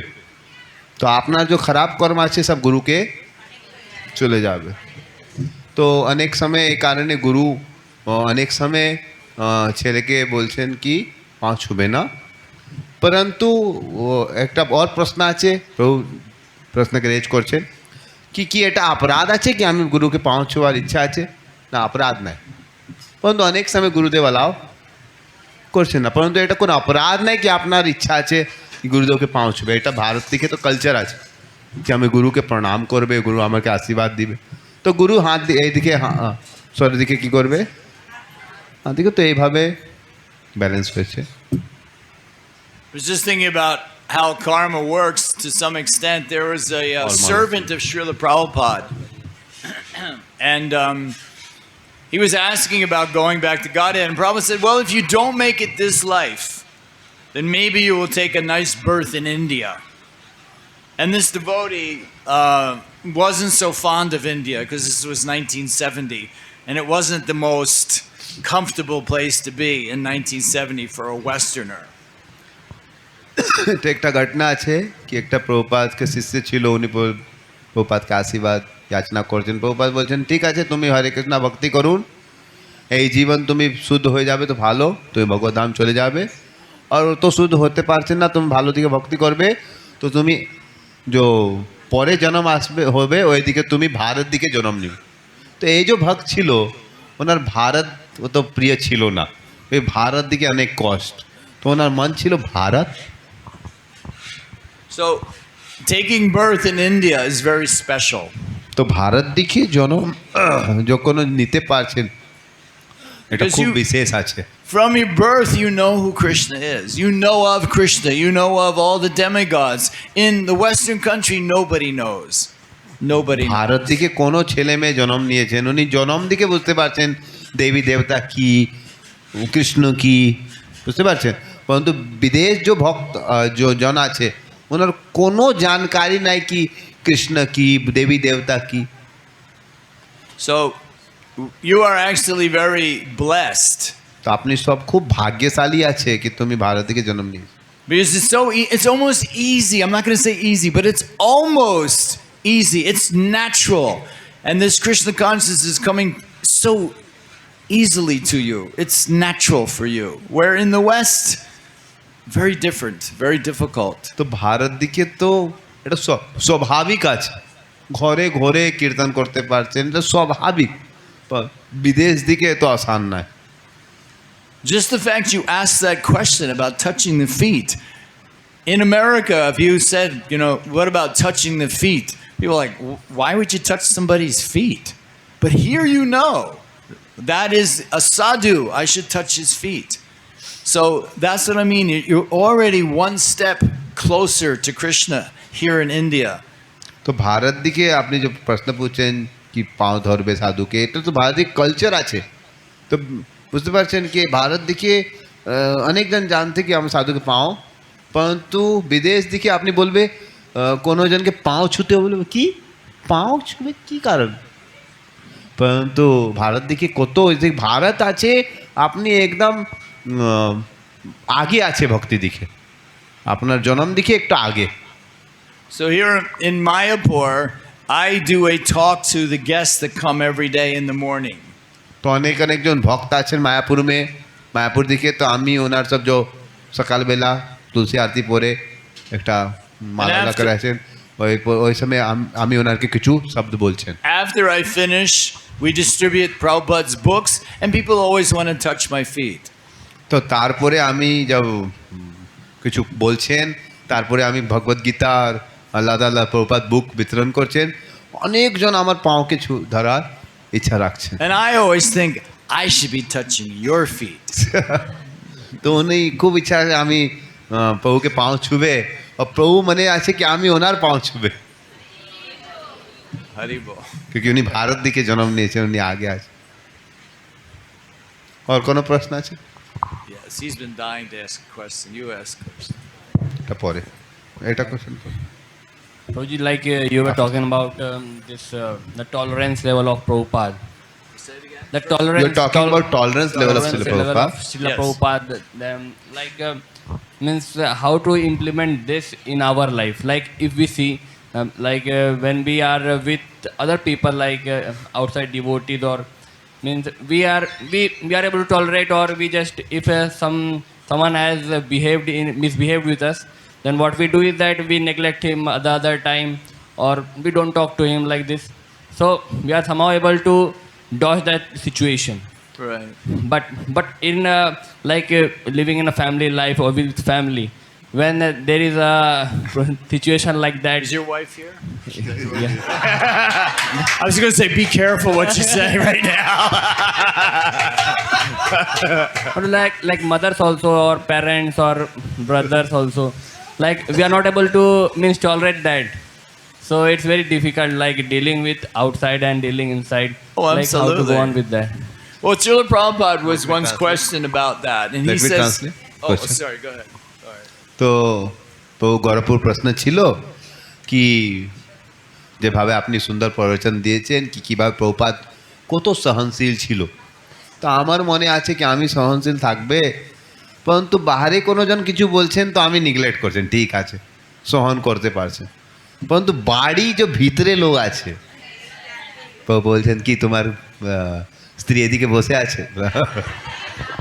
তো আপনার जो खराब कर्म আছে সব গুরুকে চলে যাবে। তো অনেক সময় এই কারণে গুরু অনেক সময় ছেলেকে বলছেন কি পাঁও ছুবে না। परंतु একটা और প্রশ্ন আছে, প্রভু প্রশ্নকে রেজ করছেন কি এটা অপরাধ আছে কি আমি গুরুকে পাঁও ছোঁয়ার ইচ্ছা আছে? না, অপরাধ নাই। परंतु অনেক সময় গুরুদেব অ্যালাউ করছেন না। परंतु এটা কোনো অপরাধ নাই কি আপনার ইচ্ছা আছে কি গুরুদেবকে পাঁও ছুবে। এটা ভারত থেকে তো কালচার আছে কি আমি গুরুকে প্রণাম করবে, গুরু আমাকে আশীর্বাদ দিবে। তো গুরু হাত দিয়ে এইদিকে স্বরের দিকে কী করবে, হাত দিকে। তো এইভাবে ব্যালেন্স হয়েছে। I was just thinking about how karma works to some extent. There was a Almost. servant of Srila Prabhupada, and he was asking about going back to Godhead, and Prabhupada said, well, if you don't make it this life, then maybe you will take a nice birth in India. And this devotee wasn't so fond of India because this was 1970, and it wasn't the most comfortable place to be in 1970 for a Westerner. তো একটা ঘটনা আছে কি একটা প্রভুপাদকে শিষ্য ছিল উনি প্রভুপাদকে আশীর্বাদ যাচনা করছেন প্রভুপাদ বলছেন ঠিক আছে তুমি হরে কৃষ্ণ ভক্তি করুন এই জীবন তুমি শুদ্ধ হয়ে যাবে তো ভালো তুমি ভগবত ধাম চলে যাবে আর ও তো শুদ্ধ হতে পারছেন না তুমি ভালো দিকে ভক্তি করবে তো তুমি जो পরে জন্ম আসবে হবে ওই দিকে তুমি ভারত দিকে জন্ম নিও তো এই যে ভক্ত ছিল ওনার ভারত ও তো প্রিয় ছিল না ওই ভারত দিকে অনেক কষ্ট তো ওনার মন ছিল Bharat So, taking birth in India is very special. তো ভারত দিকে জন্ম যখন নিতে পারছেন এটা Because খুব you- বিশেষ আছে From your birth, you know who Krishna is. You know of Krishna. You know of all the demigods. In the Western country, nobody knows. Nobody knows. Bharat দিকে কোনো ছেলে মেয়ে জন্ম নিয়েছেন উনি জন্ম দিকে বুঝতে পারছেন দেবী দেবতা কি কৃষ্ণ কি বুঝতে পারছেন পরন্তু বিদেশ যে ভক্ত জন আছে ওনার কোনো জানকারি নাই কি কৃষ্ণ কি দেবী দেবতা কি So, you are actually very blessed. তো আপনি সব খুব ভাগ্যশালী আছে কি তুমি ভারত দিকে জন্ম নিয়েছো Because it's almost easy. I'm not going to say easy, but it's almost easy. It's natural. And this Krishna consciousness is coming so easily to you. It's natural for you. Where in the West, very different, very difficult. তো ভারত দিকে তো এটা স্বাভাবিক আছে ঘরে ঘরে কীর্তন করতে পারছেন এটা স্বাভাবিক বিদেশ দিকে তো আসান নয় Just the fact you asked that question about touching the feet. In America, if you said, what about touching the feet? People are like, why would you touch somebody's feet? But here you know, that is a sadhu. I should touch his feet. So that's what I mean. You're already one step closer to Krishna here in India. তো ভারত দিকে আপনি যে প্রশ্ন পুছছেন কি পাঁও ধরবে সাধুকে এটা তো ভারতীয় কালচার আছে তো বুঝতে পারছেন কি ভারত দিকে অনেকজন জানতে কি আমি সাধুকে পাও পরন্তু বিদেশ দিকে আপনি বলবে কোনো জনকে পাও ছুতে বলবে কি পাও ছুবে কি কারণ পরন্তু ভারত দিকে কত ভারত আছে আপনি একদম আগে আছে ভক্তি দিকে আপনার জন্ম দিকে একটু আগে So here in Mayapur, I do a talk to the guests that come every day in the morning. তো অনেক অনেকজন ভক্ত আছেন মায়াপুর দিকে তো আমি ওনার সব যে সকালবেলা তুলসী আরতি পরে একটা মালা করে আছেন ওই সময় আমি ওনারকে কিছু শব্দ বলছেন After I finish, we distribute Prabhupada's books, and people always want to touch my feet. তো তারপরে আমি যাব কিছু বলছেন তারপরে আমি ভগবদ গীতার আল্লাহ তাআলা প্রভুপাদ বুক বিতরণ করছেন অনেকজন আমার পাওকে ধরার ইচ্ছা রাখছেন And I always think, I should be touching your feet. তো উনি খুব ইচ্ছা আছে আমি প্রভুকে পাও ছুবে আর প্রভু মনে আছে কি আমি ওনার পাও ছুবে Haribo. क्योंकि উনি ভারত দিকে জন্ম নিয়েছেন উনি আগে আছে আর কোনো প্রশ্ন আছে Yes, he's been dying to ask a question. You ask first. এটা পরে এটা question Prabhuji, like you were talking about this the tolerance level of Prabhupada. Say it again. The tolerance. You're talking about tolerance level of Srila Prabhupada? Srila Yes. Prabhupada. Like means how to implement this in our life. Like if we see, when we are with other people, like outside devotees, or means we are able to tolerate, or we just if someone has misbehaved with us, then what we do is that we neglect him the other time, or we don't talk to him like this. So we are somehow able to dodge that situation. Right. But in living in a family life or with family, when there is a situation like that, Is your wife here? yeah. I was going to say, be careful what you say right now. But like mothers also, or parents or brothers also, like we are not able to means tolerate that. So it's very difficult, like dealing with outside and dealing inside. Oh, Like how to absolutely. go on with that. Well, Srila Prabhupada was Let me once translate. questioned about that, and he Let me says, translate. "Oh, Question. sorry, go ahead." তো গৌরপুর প্রশ্ন ছিল কি যেভাবে আপনি সুন্দর প্রবচন দিয়েছেন কি কীভাবে প্রভুপাদ কত সহনশীল ছিল। তো আমার মনে আছে কি আমি সহনশীল থাকবে, পরন্তু বাহারে কোনো জন কিছু বলছেন তো আমি নিগলেক্ট করছেন, ঠিক আছে সহন করতে পারছেন, পরন্তু বাড়ি যে ভিতরে লোক আছে প্রভু বলছেন কি তোমার স্ত্রী এদিকে বসে আছে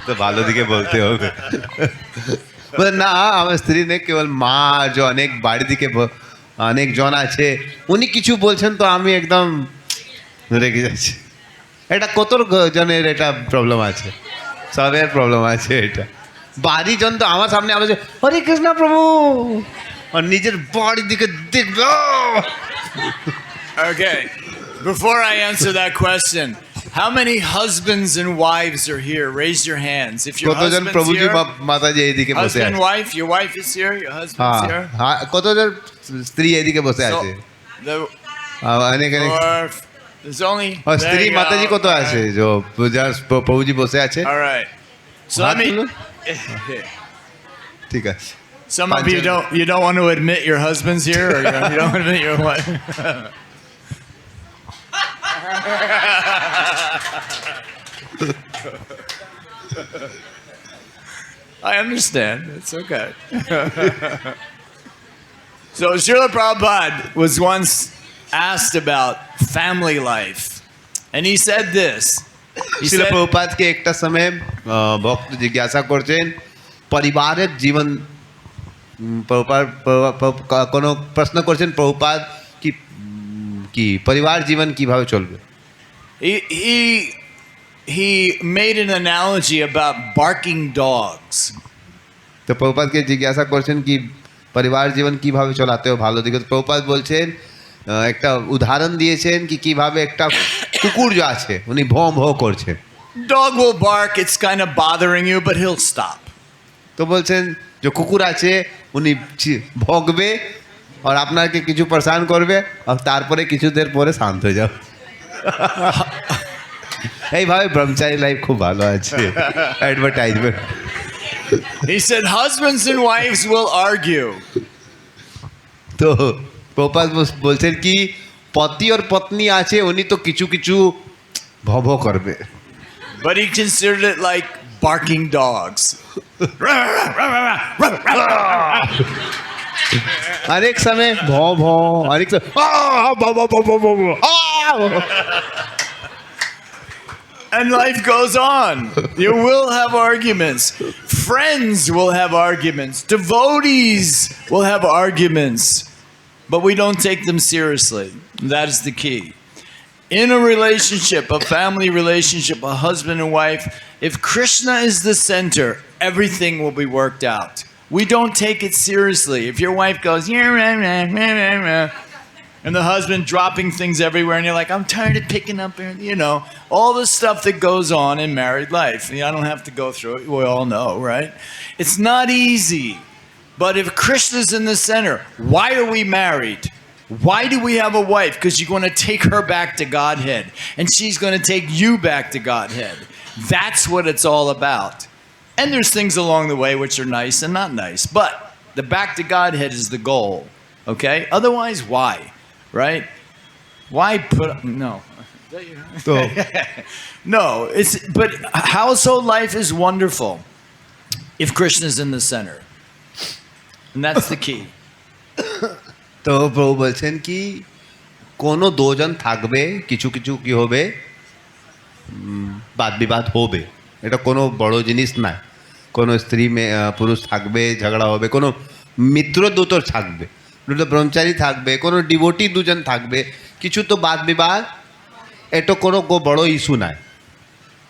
তো ভালো দিকে বলতে হবে। বলে না আমার স্ত্রী নেই, কেবল মা যে অনেক বাড়ি দিকে অনেক জন আছে উনি কিছু বলছেন তো আমি একদম রেগে যাচ্ছি। এটা কত জনের এটা প্রবলেম আছে, সবের প্রবলেম আছে এটা। বাড়ি জন তো আমার সামনে আমার হরে কৃষ্ণ প্রভু আর নিজের বাড়ির দিকে দেখবে। Okay. Before I answer that question, how many husbands and wives are here? Raise your hands. If your কতজন husband's প্রভুজি here, মাতাজি এইদিকে বসে husband, আছে? wife, your wife is here, your husband's হ্যাঁ here. হ্যাঁ, কতজন স্ত্রী এইদিকে বসে আছে? The অনেক অনেক। or there's only R there স্ত্রী you go. মাতাজি কত আছে যে পূজার প্রভুজি বসে আছে? All right. So হাত let me. তুলুন। ঠিক আছে। Some of you don't want to admit your husband's here, or you don't want to admit your wife. I understand. It's okay. So Srila Prabhupada was once asked about family life, and he said this. He শিল said, প্রভুপাদকে একটা সময় ভক্ত জিজ্ঞাসা করছেন পরিবারের জীবন, কোনো প্রশ্ন করছেন প্রভুপাদ কি কি পরিবার জীবন কিভাবে চলবে। he made an analogy about barking dogs. তো প্রভুপাদকে জিজ্ঞাসা করছেন কি পরিবার জীবন কিভাবে চলাতে হবে ভালো দিকে। প্রভুপাদ বলছেন একটা উদাহরণ দিয়েছেন কি কিভাবে একটা কুকুর যে আছে উনি ভোঁ ভোঁ করছে। Dog will bark, it's kind of bothering you, but he'll stop. তো বলছেন যে কুকুর আছে উনি ভোগবে আর আপনাকে কিছু পরেশান করবে আর তারপরে কিছুদের পরে শান্ত হয়ে যাও। এইভাবে ব্রহ্মচারী লাইফ খুব ভালো আছে, advertisement. He said husbands and wives will argue. তো প্রপাত বলছেন কি পতি আর পত্নী আছে উনি তো কিছু কিছু ভব করবে, But he considered it like barking dogs. আরেক সময় ভ ভ, আরেক সময় And life goes on. You will have arguments. Friends will have arguments. Devotees will have arguments. But we don't take them seriously. That is the key. In a relationship, a family relationship, a husband and wife, if Krishna is the center, everything will be worked out. We don't take it seriously. If your wife goes, and the husband dropping things everywhere, and you're like, I'm tired of picking up, all the stuff that goes on in married life. I don't have to go through it. We all know, right? It's not easy. But if Krishna's in the center, why are we married? Why do we have a wife? Because you're going to take her back to Godhead, and she's going to take you back to Godhead. That's what it's all about. And there's things along the way which are nice and not nice, but the back to Godhead is the goal, okay? Otherwise, why? Right? Why put no? তো No, but household life is wonderful if Krishna's in the center. And that's the key. তো প্রভু বলছেন কি কোনো দুজন থাকবে কিছু কিছু কি হবে বাদ বিবাদ হবে, এটা কোনো বড় জিনিস না। কোনো স্ত্রী পুরুষ থাকবে ঝগড়া হবে, কোনো মিত্র দুটো থাকবে, দুটো ব্রহ্মচারী থাকবে, কোনো ডিভোটি দুজন থাকবে, কিছু তো বাদ বিবাদ, এটা কোনো বড় ইস্যু নাই।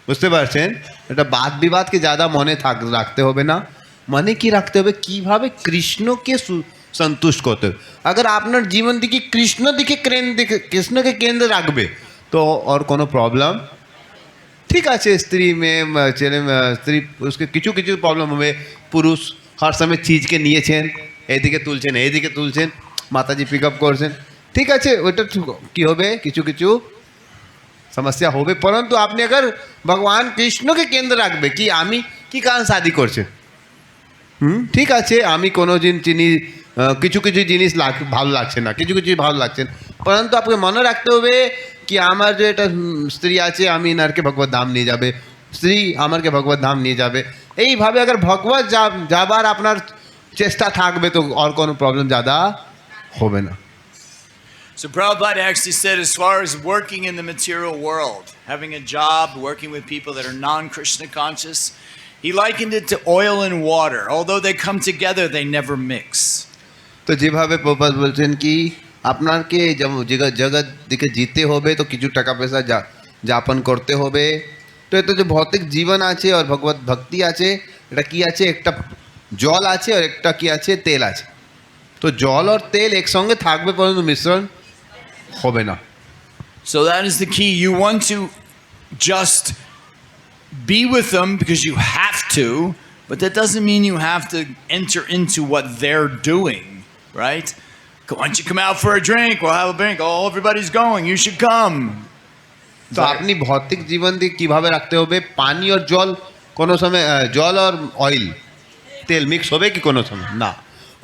বুঝতে পারছেন? এটা বাদ বিবাদকে ज़्यादा মনে রাখতে হবে না, মানে কি রাখতে হবে কিভাবে কৃষ্ণকে সন্তুষ্ট করতে হবে। अगर আপনার জীবন দিকে কৃষ্ণকে কেন্দ্রে রাখবে তো আর কোনো প্রবলেম ঠিক আছে। স্ত্রী মেয়ে ছেলে স্ত্রী उसके কিছু কিছু প্রবলেম হবে, পুরুষ हर समय चीज़ के নিয়েছেন এইদিকে তুলছেন এইদিকে তুলছেন, মাতাজি পিক আপ করছেন, ঠিক আছে ওইটা কি হবে, কিছু কিছু সমস্যা হবে, परंतु আপনি अगर ভগবান কৃষ্ণকে কেন্দ্র রাখবে কি আমি কি কারণ শাদি করছে, ঠিক আছে আমি কোনো জিনিস কিছু কিছু জিনিস ভালো লাগছে না, কিছু কিছু ভালো লাগছে না, परंतु আপনাকে মনে রাখতে হবে কি আমার যে এটা স্ত্রী আছে আমি ইনারকে ভগবত ধাম নিয়ে যাবে, স্ত্রী আমারকে ভগবত ধাম নিয়ে যাবে, এইভাবে अगर ভগবত যাবার আপনার চেষ্টা থাকবে তো আর কোনো প্রবলেম ज़्यादा হবে না। So Prabhupada actually said, as far as working in the material world, having a job, working with people that are non-Krishna conscious, he likened it to oil and water. Although they come together, they never mix. তো যেভাবে প্রভুপাদ বলছেন কি আপনাকে জগৎ দিকে জিতে হবে তো কিছু টাকা পয়সা যাপন করতে হবে, তো এটা যে ভৌতিক জীবন আছে আর ভগবত ভক্তি আছে, এটা কি আছে, একটা জল আছে আর একটা কি আছে, তেল আছে, তো জল আর তেল একসঙ্গে থাকবে পর্যন্ত মিশ্রণ হবে না। So that is the key. You want to just be with them because you have to, but that doesn't mean you have to enter into what they're doing, right? Why don't you come out for a drink? We'll have a drink. Oh, everybody's going. You should come. তো আপনি ভৌতিক জীবন দিয়ে কীভাবে রাখতে হবে, পানি আর জল কোনো সময়, জল আর অয়েল তেল মিক্স হবে কি কোনো সময় না,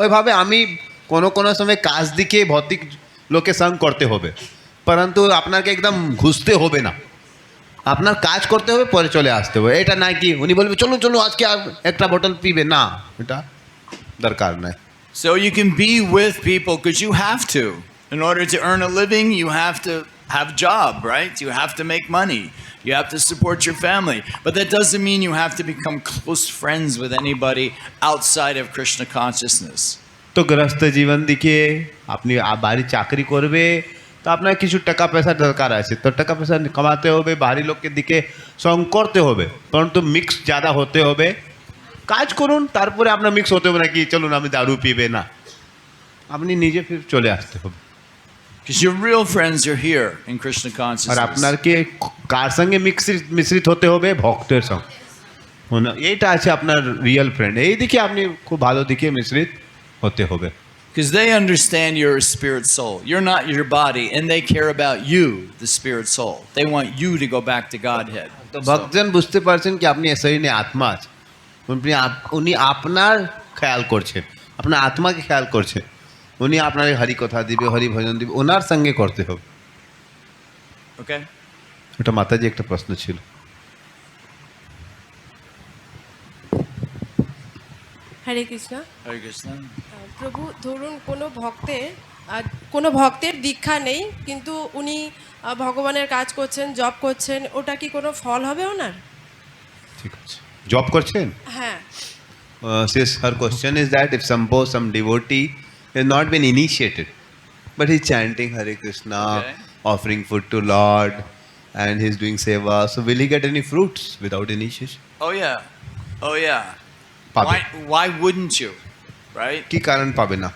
ওইভাবে আমি কোনো কোনো সময় কাজ দিকে ভৌতিক লোকের সঙ্গ করতে হবে, পরন্তু আপনাকে একদম ঘুষতে হবে না, আপনার কাজ করতে হবে পরে চলে আসতে হবে, এটা নাই কি উনি বলবে চলো চলো আজকে একটা বোতল পিবে, না এটা দরকার নাই। So you can be with people because you have to. In order to earn a living, you have to have a job, right? You have to make money. You have to support your family. But that doesn't mean you have to become close friends with anybody outside of Krishna consciousness. তো গৃহস্থ জীবন দিকে আপনি বাড়ি চাকরি করবে তো আপনার কিছু টাকা পয়সা দরকার আছে, তো টাকা পয়সা কামাতে হবে, বাড়ি লোকের দিকে সঙ্গ করতে হবে, পরন্তু মিক্স ज़्यादा হতে হবে, কাজ করুন তারপরে আপনার মিক্স হতে হবে না কি চলুন আমি দারু পিবে, না আপনি নিজে ফির চলে আসতে হবে। Because your real friends are here in Krishna R consciousness. আপনাকে কার সঙ্গে মিশ্রিত হতে হবে, ভক্তের সঙ্গে, এইটা আছে আপনার রিয়েল ফ্রেন্ড, এই দিকে আপনি খুব ভালো দিকে মিশ্রিত হতে হবে। Because they understand you're a spirit soul. You're not your body, and they care about you, the spirit soul. They want you to go back to Godhead. তো ভক্তজন বুঝতে পারছেন কি আপনি শরীরে আত্মা আছে, উনি আপনার খেয়াল করছেন, আপনার আত্মাকে খেয়াল করছেন, উনি আপনার হরি কথা দিবে, হরি ভজন দিবে, ওনার সঙ্গে করতে হবে। Okay? ওটা মাতাজি একটা প্রশ্ন ছিল। হরে কৃষ্ণ। Hare Krishna. প্রভু ধরুন কোনো ভক্তের দীক্ষা নেই কিন্তু উনি ভগবানের কাজ করছেন, জব করছেন, ওটা কি কোনো ফল হবে ওনার? ঠিক আছে, জব করছেন? হ্যাঁ। Sis, her question is that if suppose some devotee has not been initiated, but he's chanting Hare Krishna, Okay. offering food to Lord, and he's doing seva, so will he get any fruits without initiation? Oh yeah. Oh yeah. পাবে। Why wouldn't you? Right? কি কারণ পাবে না?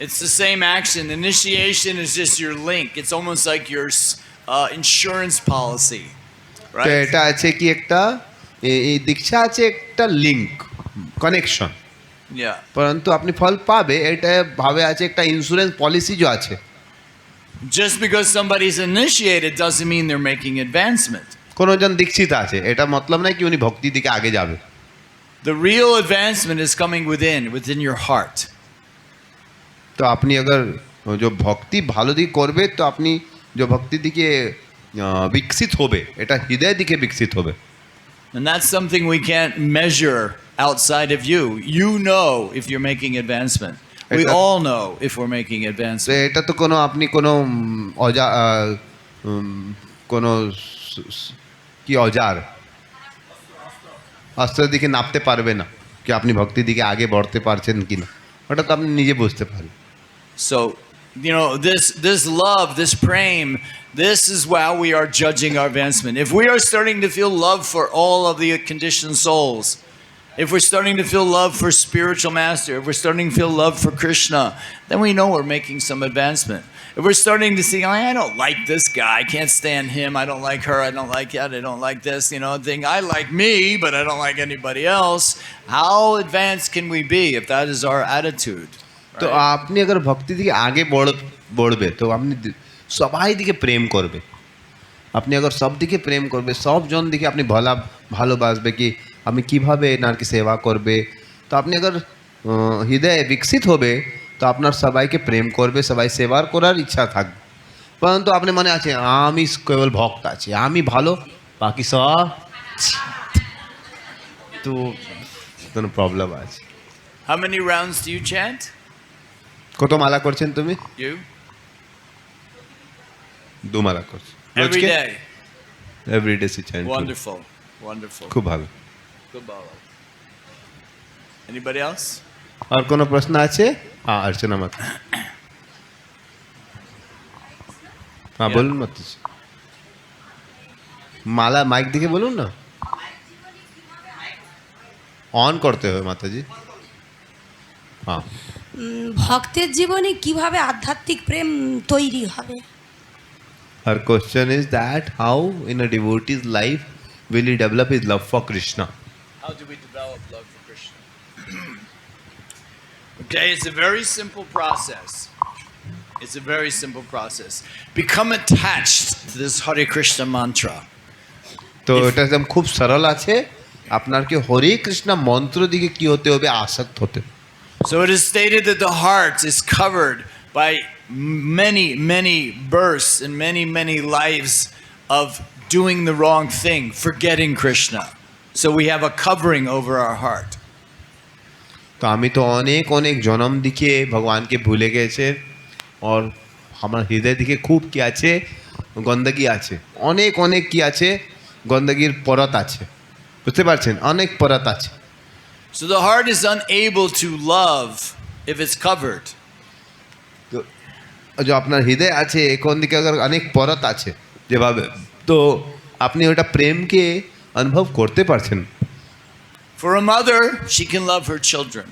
It's the same action. Initiation is just your link. It's almost like your insurance policy, তো right? এটা আছে কি একটা এই দীক্ষা আছে একটা লিঙ্ক কানেকশন, Yeah. পরন্তু আপনি ফল পাবে এটা ভাবে আছে একটা ইন্স্যুরেন্স পলিসি যে আছে। Just because somebody's initiated doesn't mean they're making advancement. কোনোজন দীক্ষিত আছে এটা মতলব নাই কি উনি ভক্তির দিকে আগে যাবে। The real advancement is coming within your heart. তো আপনি अगर जो ভক্তি ভালো দিকে করবে তো আপনি যে ভক্তির দিকে বিকশিত হবে এটা হৃদয় দিকে বিকশিত হবে। And that's something we can't measure outside of you. You know if you're making advancement. We all know if we're making তো advancement. এটা তো কোনো আপনি কোনো কোনো কি অজার অস্ত্র দিকে নাপতে পারবে না কি আপনি ভক্তির দিকে আগে বাড়তে পারছেন কিনা, ওটা তো আপনি নিজে বুঝতে পারেন। So, you know, this love, this prem, this is how we are judging our advancement. If we are starting to feel love for all of the conditioned souls, If we're starting to feel love for spiritual master, if we're starting to feel love for Krishna, then we know we're making some advancement. If we're starting to see, I don't like this guy, I can't stand him, I don't like her, I don't like that, I don't like this, think I like me, but I don't like anybody else. How advanced can we be if that is our attitude? তো আপনি अगर ভক্তি দিকে আগে बढ़বে তো আপনি সবাই দিকে প্রেম করবে আপনি अगर সব দিকে প্রেম করবে সব জন দিকে আপনি ভালোবাসবে কি আমি কিভাবে এনারকে সেবা করবে তো আপনি अगर হৃদয় বিকশিত হবে তো আপনার সবাইকে প্রেম করবে সবাই সেবার করার ইচ্ছা থাকবে পরন্তু আপনি মনে আছে আমি কেবল ভক্ত আছি আমি ভালো বাকি সব তো কোনো প্রবলেম আছে How many rounds do you chant? কত মালা করছেন তুমি You? 2 মালা করছি Every day. Everyday she chant Wonderful. Wonderful. খুব ভালো Good bala. Anybody else? আর কোনো প্রশ্ন আছে হ্যাঁ অর্চনা মাতা হ্যাঁ বলুন মাতাজি মালা মাইক দিকে বলুন না অন করতে হবে মাতাজি হ্যাঁ ভক্তের জীবনে কিভাবে আধ্যাত্মিক প্রেম তৈরি হবে Her question is that how in a devotee's life will he develop his love for Krishna? How do we develop love for Krishna? Okay, it's a very simple process. It's a very simple process. Become attached to this Hare Krishna mantra. তো এটা একদম খুব সরল আছে আপনার কি হরে কৃষ্ণ মন্ত্র দিকে কি হতে হবে আসক্ত হতে So it is stated that the heart is covered by many births and many lives of doing the wrong thing, forgetting Krishna. So we have a covering over our heart. তো আমি তো অনেক জন্ম দিকে ভগবানকে ভুলে গেছে আর আমার হৃদয় দিকে খুব কি আছে গন্দগি আছে অনেক কি আছে গন্দগির পরত আছে বুঝতে পারছেন অনেক পরত আছে So the heart is unable to love if it's covered. তো যে আপনার হৃদয় আছে কোন দিকে অনেক পরত আছে যেভাবে তো আপনি ওটা প্রেমকে অনুভব করতে পারছেন For a mother, she can love her children.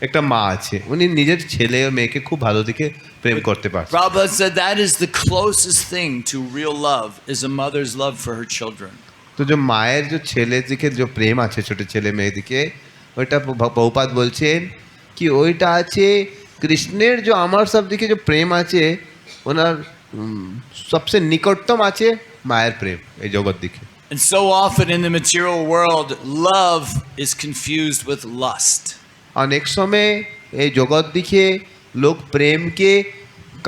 একটা মা আছে উনি নিজের ছেলে ও মেয়েকে খুব ভালো দিকে প্রেম করতে পারে Prabhupada said that is the closest thing to real love is a mother's love for her children. তো যে মায়ের যে ছেলে দিকে যে প্রেম আছে ছোট ছেলে মেয়ে দিকে ওইটা প্রভুপাদ বলছেন কি ওইটা আছে কৃষ্ণের যে আমার সব দিকে যে প্রেম আছে ওনার সবচেয়ে নিকটতম আছে মায়ের প্রেম এই জগৎ দিকে And so often in the material world, love is confused with lust. অনেক সময় এই জগৎ দিকে লোক প্রেমকে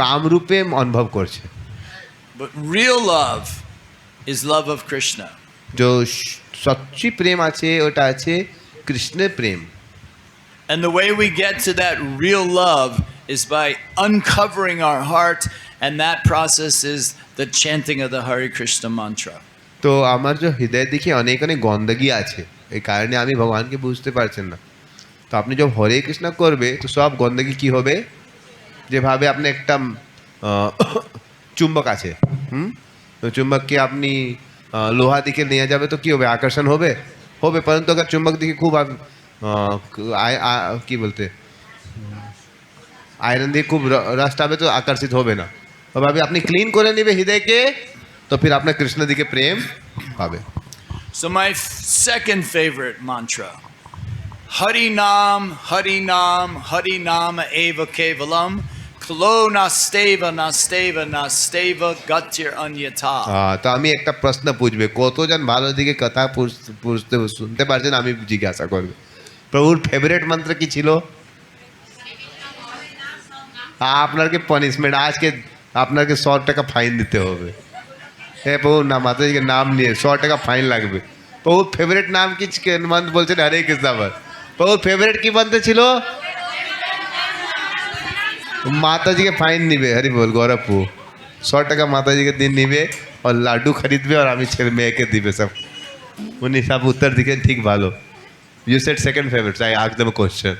কাম রূপে অনুভব করছে But real love is love of Krishna. যে সচ্চি প্রেম আছে ওটা আছে কৃষ্ণের প্রেম And the way we get to that real love is by uncovering our heart, and that process is the chanting of the Hare Krishna mantra. তো আমার যে হৃদয়ের দিকে অনেক গন্দগি আছে এই কারণে আমি ভগবানকে বুঝতে পারছেন না তো আপনি যখন হরে কৃষ্ণ করবে তো সব গন্দগি কি হবে যেভাবে আপনি একটা চুম্বক আছে তো চুম্বককে আপনি লোহা দিকে নিয়ে যাবে তো কি হবে আকর্ষণ হবে পরন্তু अगर চুম্বক দিকে খুব কি বলতে আয়রন দিয়ে খুব রাস্ট হবে তো আকর্ষিত হবে না ওভাবে আপনি ক্লিন করে নেবে হৃদয়কে তো फिर আপনার কৃষ্ণ দিকে প্রেম পাবে So my second favorite mantra, Hari Nam eva kevalam, klo nasteva gatir anyata. তো আমি একটা প্রশ্ন পুছবে কতজন ভালো দিকে কথা শুনতে পারছেন আমি জিজ্ঞাসা করব প্রভুর ফেভারিট মন্ত্র কি ছিল আপনার কি পানিশমেন্ট আজকে আপনাকে 100 টাকা ফাইন দিতে হবে হ্যাঁ প্রভু না মাতাজিকে নাম নিয়ে 100 টাকা ফাইন লাগবে প্রভুর ফেভারিট নাম কি মন্ত্র বলছেন হরে কৃষ্ণ প্রভুর ফেভারিট কি মন্ত্র ছিল মাতাজিকে ফাইন নিবে হরি বল গৌরবপু 100 টাকা মাতাজিকে দিন নিবে और लाडू खरीदबे और আমি ছেলে মেয়েকে দিবে সব উনি সব উত্তর দিকে ঠিক ভালো You said second favorite, so I asked them a question.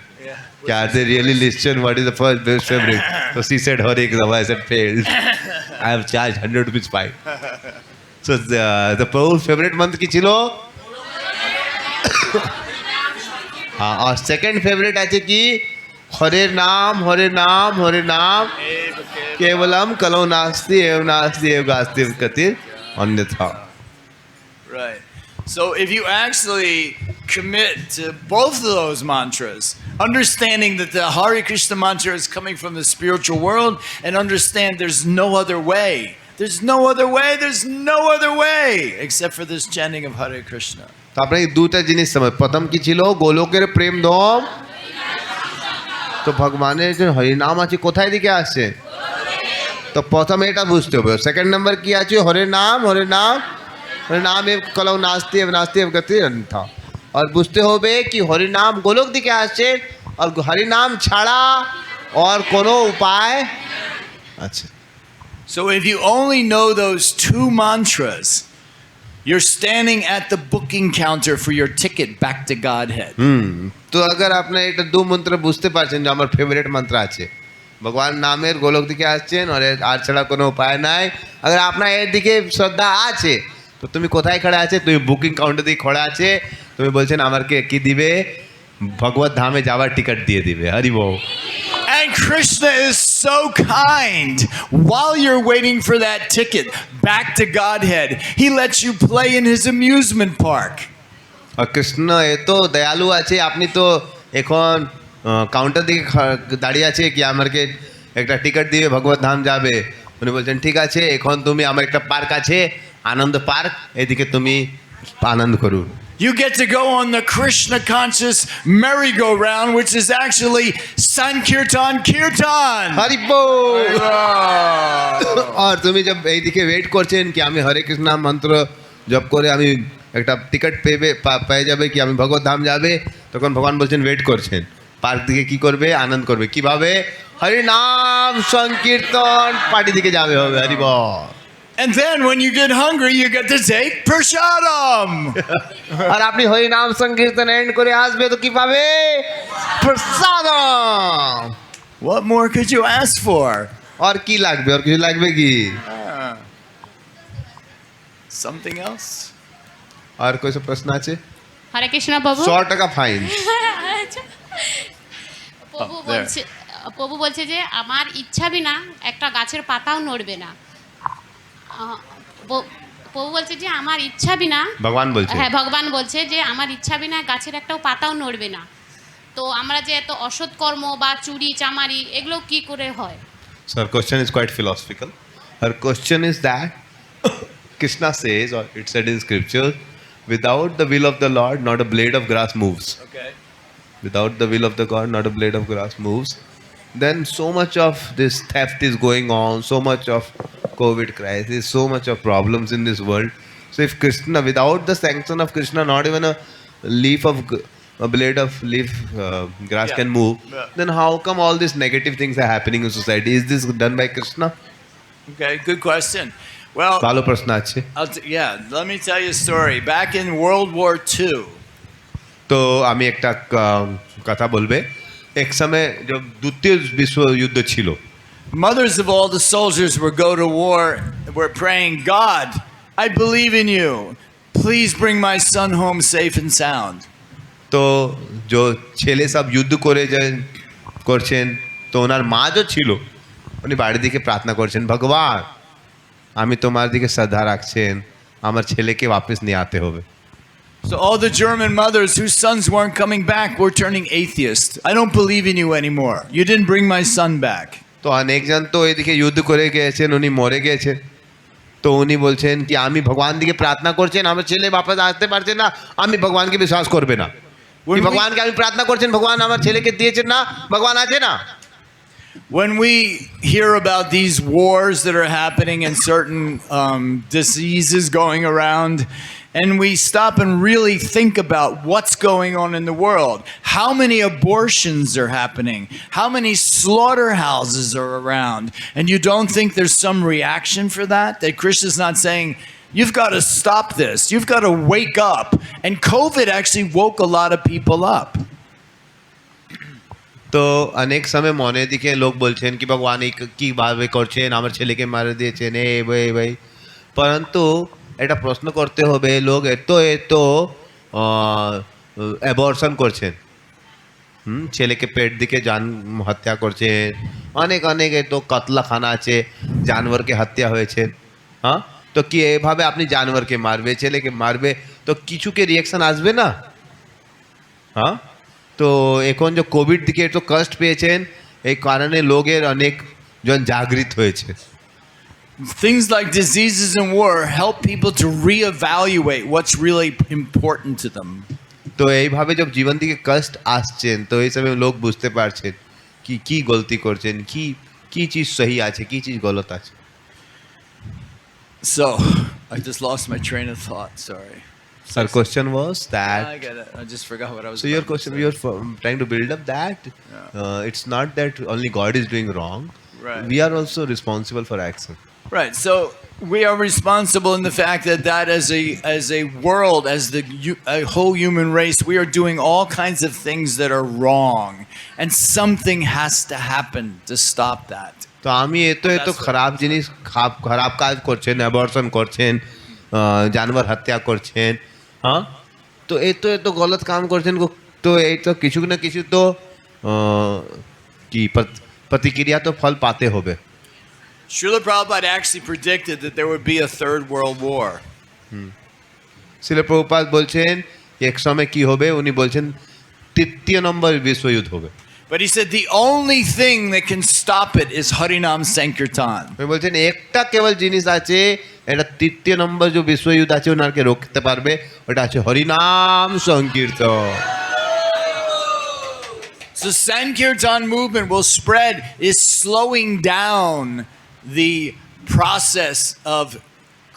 Yeah, they really listen. What is the first best favorite? So she said Hare Krishna. I said failed. I have charged 100 rupees fine. So the Prabhu's favorite month ki chilo? হ্যাঁ, আর second favourite আছে কি হরে নাম হরে নাম হরে নাম কেবলম কলৌ নাস্তি এব গাস্তি এব গতির অন্যথা। Right. So if you actually commit to both of those mantras, understanding that the Hare Krishna mantra is coming from the spiritual world, and understand there's no other way. There's no other way. There's no other way except for this chanting of Hare Krishna. তো আপনার এই দুটা জিনিস সময় প্রথম কি ছিল গোলকের প্রেম ধম, তো ভগবানের যে হরিনাম আছে কোথায় দিকে আসছে, তো প্রথমে এটা বুঝতে হবে। সেকেন্ড নাম্বার কি আছে হরে নাম হরে নাম হরে নাম এব কলৌ নাস্তি এব গতির অন্যথা। আর বুঝতে হবে কি হরিনাম গোলক দিকে আসছে আর হরিনাম ছাড়া আর কোনো উপায় আচ্ছা। So if you only know those two mantras, you're standing at the booking counter for your ticket back to Godhead. তো अगर আপনি এটা দু মন্ত্র বুঝতে পারছেন যে আমার ফেভারিট মন্ত্র আছে ভগবান নামের গোলক দিকে আসছেন আর ছাড়া কোনো উপায় নাই, अगर আপনার এর দিকে শ্রদ্ধা আছে তো তুমি কোথায় খড়া আছে, তুমি বুকিং কাউন্টার দিয়ে খড়া আছে, তুমি বলছেন আমাকে কি দিবে, ভগবত ধামে যাওয়ার টিকিট দিয়ে দিবে। হরি বল। And Krishna is so kind. While you're waiting for that ticket back to Godhead, he lets you play in his amusement park. আর কৃষ্ণ এত দয়ালু আছে, আপনি তো এখন কাউন্টার দিকে দাঁড়িয়ে আছে কি আমাকে একটা টিকিট দিবে ভগবত ধাম যাবে, উনি বলছেন ঠিক আছে এখন তুমি আমার একটা পার্ক আছে আনন্দ পার্ক, এদিকে তুমি আনন্দ করুন। You get to go on the Krishna conscious merry-go-round, which is actually Sankirtan Kirtan. Hari বল। আর তুমি जब এইদিকে ওয়েট করছেন কি আমি হরে কৃষ্ণ মন্ত্র জপ করে আমি একটা টিকিট পেয়ে যাবে কি আমি ভগবত ধাম যাবে, তখন ভগবান বলছেন ওয়েট করছেন, পার্ক দিকে কি করবে আনন্দ করবে, কিভাবে হরি নাম সংকীর্তন পার্টি দিকে যাবে হবে। হরি বল। And then when you get hungry, you get to take prashadam. আর আপনি হরি নাম সংকীর্তন এন্ড করে আসবে তো কি পাবে, প্রসাদম। What more could you ask for? আর কি লাগবে, আর কিছু লাগবে কি? Something else? আর কোই প্রশ্ন আছে? হরে কৃষ্ণ প্রভু। 100 টাকা ফাইন। প্রভু বলছে যে আমার ইচ্ছা বিনা একটা গাছের পাতাও নড়বে না। প্রভু বলছে যে আমার ইচ্ছা বিনা, ভগবান বলছে, হ্যাঁ ভগবান বলছে যে আমার ইচ্ছা বিনা গাছের একটাও পাতাও নড়বে না। তো আমরা যে এত অসৎ কর্ম বা চুরি চামারি এগুলো কি করে হয়? So her question is quite philosophical. Her question is that Krishna says, or it said in scripture, without the will of the Lord, not a blade of grass moves. Okay. Without the will of the God, not a blade of grass moves. Then so much of this theft is going on, so much of COVID crisis, so much of problems in this world. So if Krishna, without the sanction of Krishna, not even a blade of leaf grass can move, then how come all these negative things are happening in society? Is this done by Krishna? Okay, good question. Well, ভালো প্রশ্ন আছে। yeah, let me tell you a story. Back in World War II, তো আমি একটা কথা বলবে, এক সময় जब দ্বিতীয় বিশ্ব যুদ্ধ ছিল, mothers of all the soldiers would go to war, were praying, God, I believe in you. Please bring my son home safe and sound. তো जो ছেলে সব যুদ্ধ করে করছেন, তো ওনার মা যে ছিল উনি বাড়ির দিকে প্রার্থনা করছেন, ভগবান আমি তোমার দিকে শ্রদ্ধা রাখছেন, আমার ছেলেকে वापस নিয়ে আতে হবে। So all the German mothers whose sons weren't coming back were turning atheist. I don't believe in you anymore. You didn't bring my son back. তো অনেকজন তো এদিকে যুদ্ধ করে গিয়েছেন, উনি মরে গেছেন, তো উনি বলছেন কি আমি ভগবান দিকে প্রার্থনা করছেন, আমার ছেলে वापस আসতে পারছে না, আমি ভগবানকে বিশ্বাস করবে না। ভগবানকে আমি প্রার্থনা করছেন, ভগবান আমার ছেলেকে দিয়েছেন না, ভগবান আছে না। When we hear about these wars that are happening and certain diseases going around, and we stop and really think about what's going on in the world, how many abortions are happening, how many slaughterhouses are around, and you don't think there's some reaction for that? That Krishna's not saying, you've got to stop this, you've got to wake up. And COVID actually woke a lot of people up. তো অনেক সময় মনে দিকে লোক বলছেন কি ভগবান এই কিভাবে করছেন, আমার ছেলেকে মারে দিয়েছেন এ ভাই, পরন্তু এটা প্রশ্ন করতে হবে, লোক এত অ্যাবর্শন করছেন, ছেলেকে পেট দিকে জান হত্যা করছে, অনেক অনেক এই তো কতলাখানা আছে, জানোয়ারকে হত্যা হয়েছে। হ্যাঁ, তো কি এভাবে আপনি জানোয়ারকে মারবে, ছেলেকে মারবে, তো কিছুকে রিয়াকশন আসবে না? হ্যাঁ, তো এখন যে কোভিড দিকে একটু কষ্ট পেয়েছেন, এই কারণে লোকের অনেক জন জাগৃত হয়েছে। Things like diseases and war help people to reevaluate what's really important to them. তো এইভাবে যখন জীবন থেকে কষ্ট আসছেন, তো এই সময় লোক বুঝতে পারছেন কি কি গলতি করছেন, কি কি চিজ সহি আছে, কি চিজ গলত আছে। So, I just lost my train of thought. Sorry. Our question was I that. get it. I just forgot what I was. So your about to question, say. you're trying to build up that it's not that only God is doing wrong. Right. We are also responsible for action. Right. So we are responsible in the fact that as a world, as a whole human race, we are doing all kinds of things that are wrong, and something has to happen to stop that. তো আমি এত খারাপ জিনিস খারাপ কাজ করছেন, abortion করছেন, জানোয়ার হত্যা করছেন, হ্যাঁ, তো এত গলত কাম করছেন, তো এই তো কিছু না কিছু তো কি প্রতিক্রিয়া তো ফল পাতে হবে। Srila Prabhupada actually predicted that there would be a third world war. শিল প্রভুপাদ বলছেন এক সময় কি হবে, উনি বলছেন তৃতীয় নম্বর বিশ্বযুদ্ধ হবে। But he said the only thing that can stop it is Harinam Sankirtan. উনি বলছেন একটা কেবল জিনিস আছে, এটা তৃতীয় নম্বর যে বিশ্বযুদ্ধ আছে ওনাকে রোকতে পারবে, ওটা আছে হরিনাম সংকীর্তন। So Sankirtan movement will spread, is slowing down the process of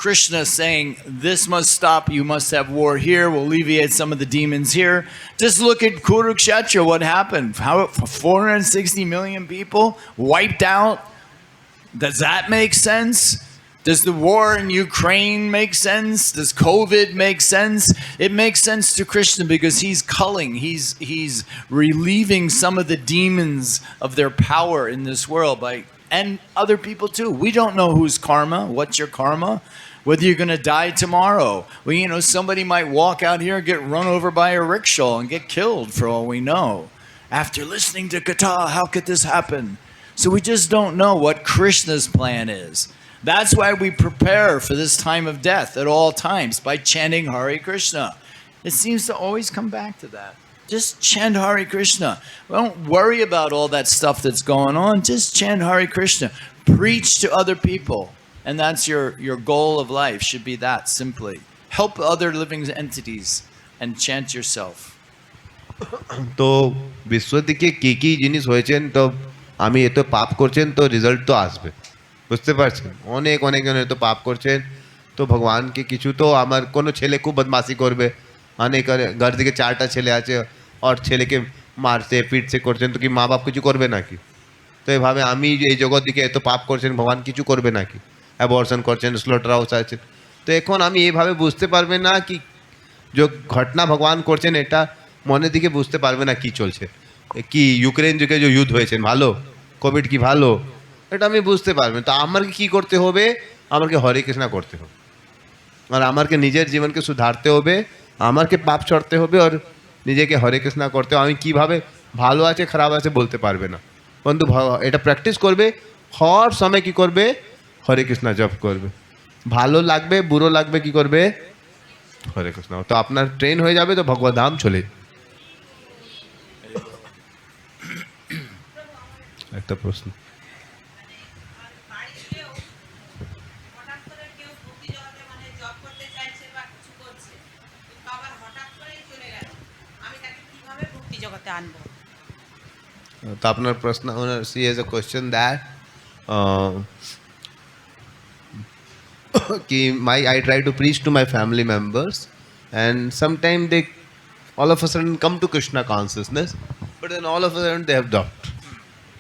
Krishna saying, this must stop, you must have war here, we'll alleviate some of the demons here. Just look at Kurukshetra, what happened? How 460 million people wiped out? Does that make sense? Does the war in Ukraine make sense? Does COVID make sense? It makes sense to Krishna because he's culling, he's relieving some of the demons of their power in this world by, and other people too. We don't know whose karma, what's your karma, whether you're going to die tomorrow. Well, you know, somebody might walk out here and get run over by a rickshaw and get killed for all we know. After listening to Katha, how could this happen? So we just don't know what Krishna's plan is. That's why we prepare for this time of death at all times by chanting Hare Krishna. It seems to always come back to that. Just chant Hare Krishna. Don't worry about all that stuff that's going on. Just chant Hare Krishna. Preach to other people. And that's your goal of life, should be that simply. Help other living entities and chant yourself. তো বিশ্ব থেকে কি কি জিনিস হয়েছেন, তো আমি এত পাপ করছেন, তো রেজাল্ট তো আসবে, বুঝতে পারছেন? অনেক অনেকজন এত পাপ করছেন, তো ভগবানকে কিছু তো, আমার কোনো ছেলে খুব বদমাশি করবে, অনেক ঘর দিকে 4টা ছেলে আছে আর ছেলেকে মারছে পিটছে করছেন, তো কি মা বাপ কিছু করবে নাকি? তো এইভাবে আমি যে এই জগৎ দিকে এত পাপ করছেন, ভগবান কিছু করবে নাকি? অ্যাবর্শন করছেন, স্লটার হাউস আছে, তো এখন আমি এইভাবে বুঝতে পারবে না কি যে ঘটনা ভগবান করছেন, এটা মনের দিকে বুঝতে পারবে না কি চলছে, কি ইউক্রেন যুগে যে যুদ্ধ হয়েছে ভালো, কোভিড কি ভালো, এটা আমি বুঝতে পারবেন। তো আমাকে কি করতে হবে? আমাকে হরে কৃষ্ণ করতে হবে, আর আমাকে নিজের জীবনকে সুধারতে হবে, আমাকে পাপ ছড়তে হবে, আর নিজেকে হরে কৃষ্ণ করতে হবে। আমি কিভাবে ভালো আছে খারাপ আছে বলতে পারবে না, বন্ধু এটা প্র্যাকটিস করবে, হর সময় কি করবে? হরে কৃষ্ণ জপ করবে, ভালো লাগবে বুড়ো লাগবে কি করবে? হরে কৃষ্ণ, তো আপনার ট্রেন হয়ে যাবে, তো ভগবত ধাম চলে। একটা প্রশ্ন, জগতে আনবো। তো আপনার প্রশ্ন, she has a question that कि I try to preach to my family members and sometimes they all of a sudden come to Krishna consciousness, but then all of a sudden they have doubt.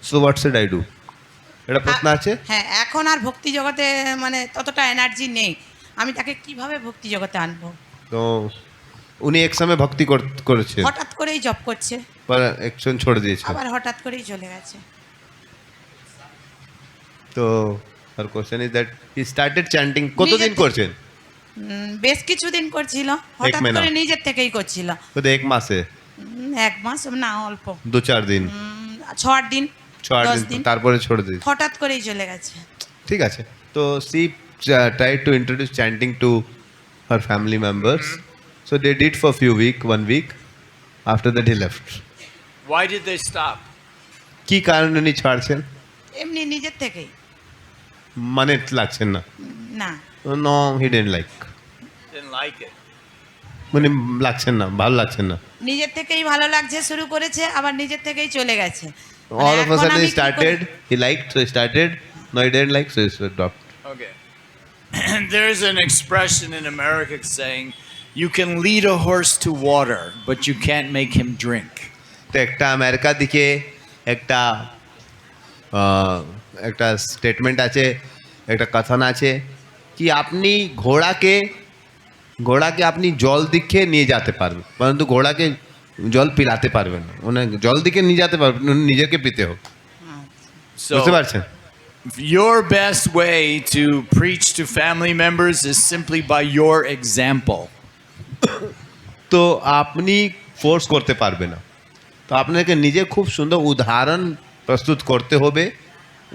So what should I do? এটা প্রশ্ন আছে। হ্যাঁ, এখন আর ভক্তি জগতে মানে ততটা energy নেই, আমি তাকে কিভাবে ভক্তি জগতে আনবো? তো উনি এক সময় ভক্তি করেছেন, হঠাৎ করেই জব করছে, পর একজন ছেড়ে দিয়েছে, আবার হঠাৎ করেই চলে গেছে। তো আর question is that he started chanting, কতদিন করছেন? বেশ কিছুদিন করছিল, হঠাৎ করে নিজের থেকেই করছিল। তো এক মাসে এক মাস না অল্প 2-4 দিন 6 দিন 10 দিন দিন তারপরে ছেড়ে দিই হঠাৎ করেই চলে গেছে ঠিক আছে তো she tried to introduce chanting to her family members so they did for few one week after that he left Why did they stop? কি কারণে উনি ছাড়ছেন এমনি নিজের থেকেই মানে লাগছেন না না no he didn't like Didn't like it. মানে লাগছেন না ভালো লাগছেন না নিজের থেকেই ভালো লাগছে শুরু করেছে আবার নিজের থেকেই চলে গেছে all of a এখন sudden আমি he কি started he liked so he started no he didn't like so he dropped Okay. There's an expression in America saying, you can lead a horse to water, but you can't make him drink. তো একটা America দিকে একটা একটা statement আছে একটা কথন আছে কি আপনি ঘোড়াকে আপনি জল দিকে নিয়ে যেতে পারবেন কিন্তু ঘোড়াকে জল পিলাতে পারবেন না মানে জল দিকে নিয়ে যেতে পারবেন নিজেকে পিতে হোক বুঝতে So, পারছেন your best way to preach to family members is simply by your example. তো আপনি ফোর্স করতে পারবে না তো আপনাকে নিজে খুব সুন্দর উদাহরণ প্রস্তুত করতে হবে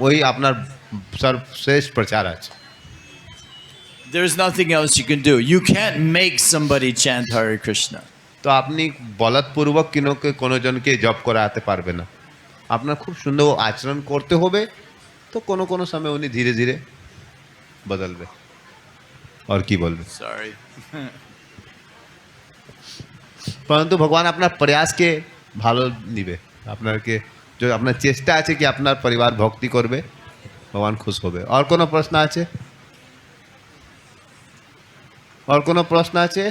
ওই আপনার সর্বশ্রেষ্ঠ প্রচার আছে There's nothing else you can do. You can't make somebody chant Hare Krishna. তো আপনি বলৎপূর্বক কোনো জনকে জব করাতে পারবে না আপনার খুব সুন্দর আচরণ করতে হবে তো কোনো সময় উনি ধীরে ধীরে বদলবে আর কি বলবে Sorry. परंतु भगवान अपना प्रयास के ভালো নিবে আপনাকে যে আপনার চেষ্টা আছে কি আপনার পরিবার ভক্তি করবে ভগবান খুশ হবে আর কোনো প্রশ্ন আছে আর কোনো প্রশ্ন আছে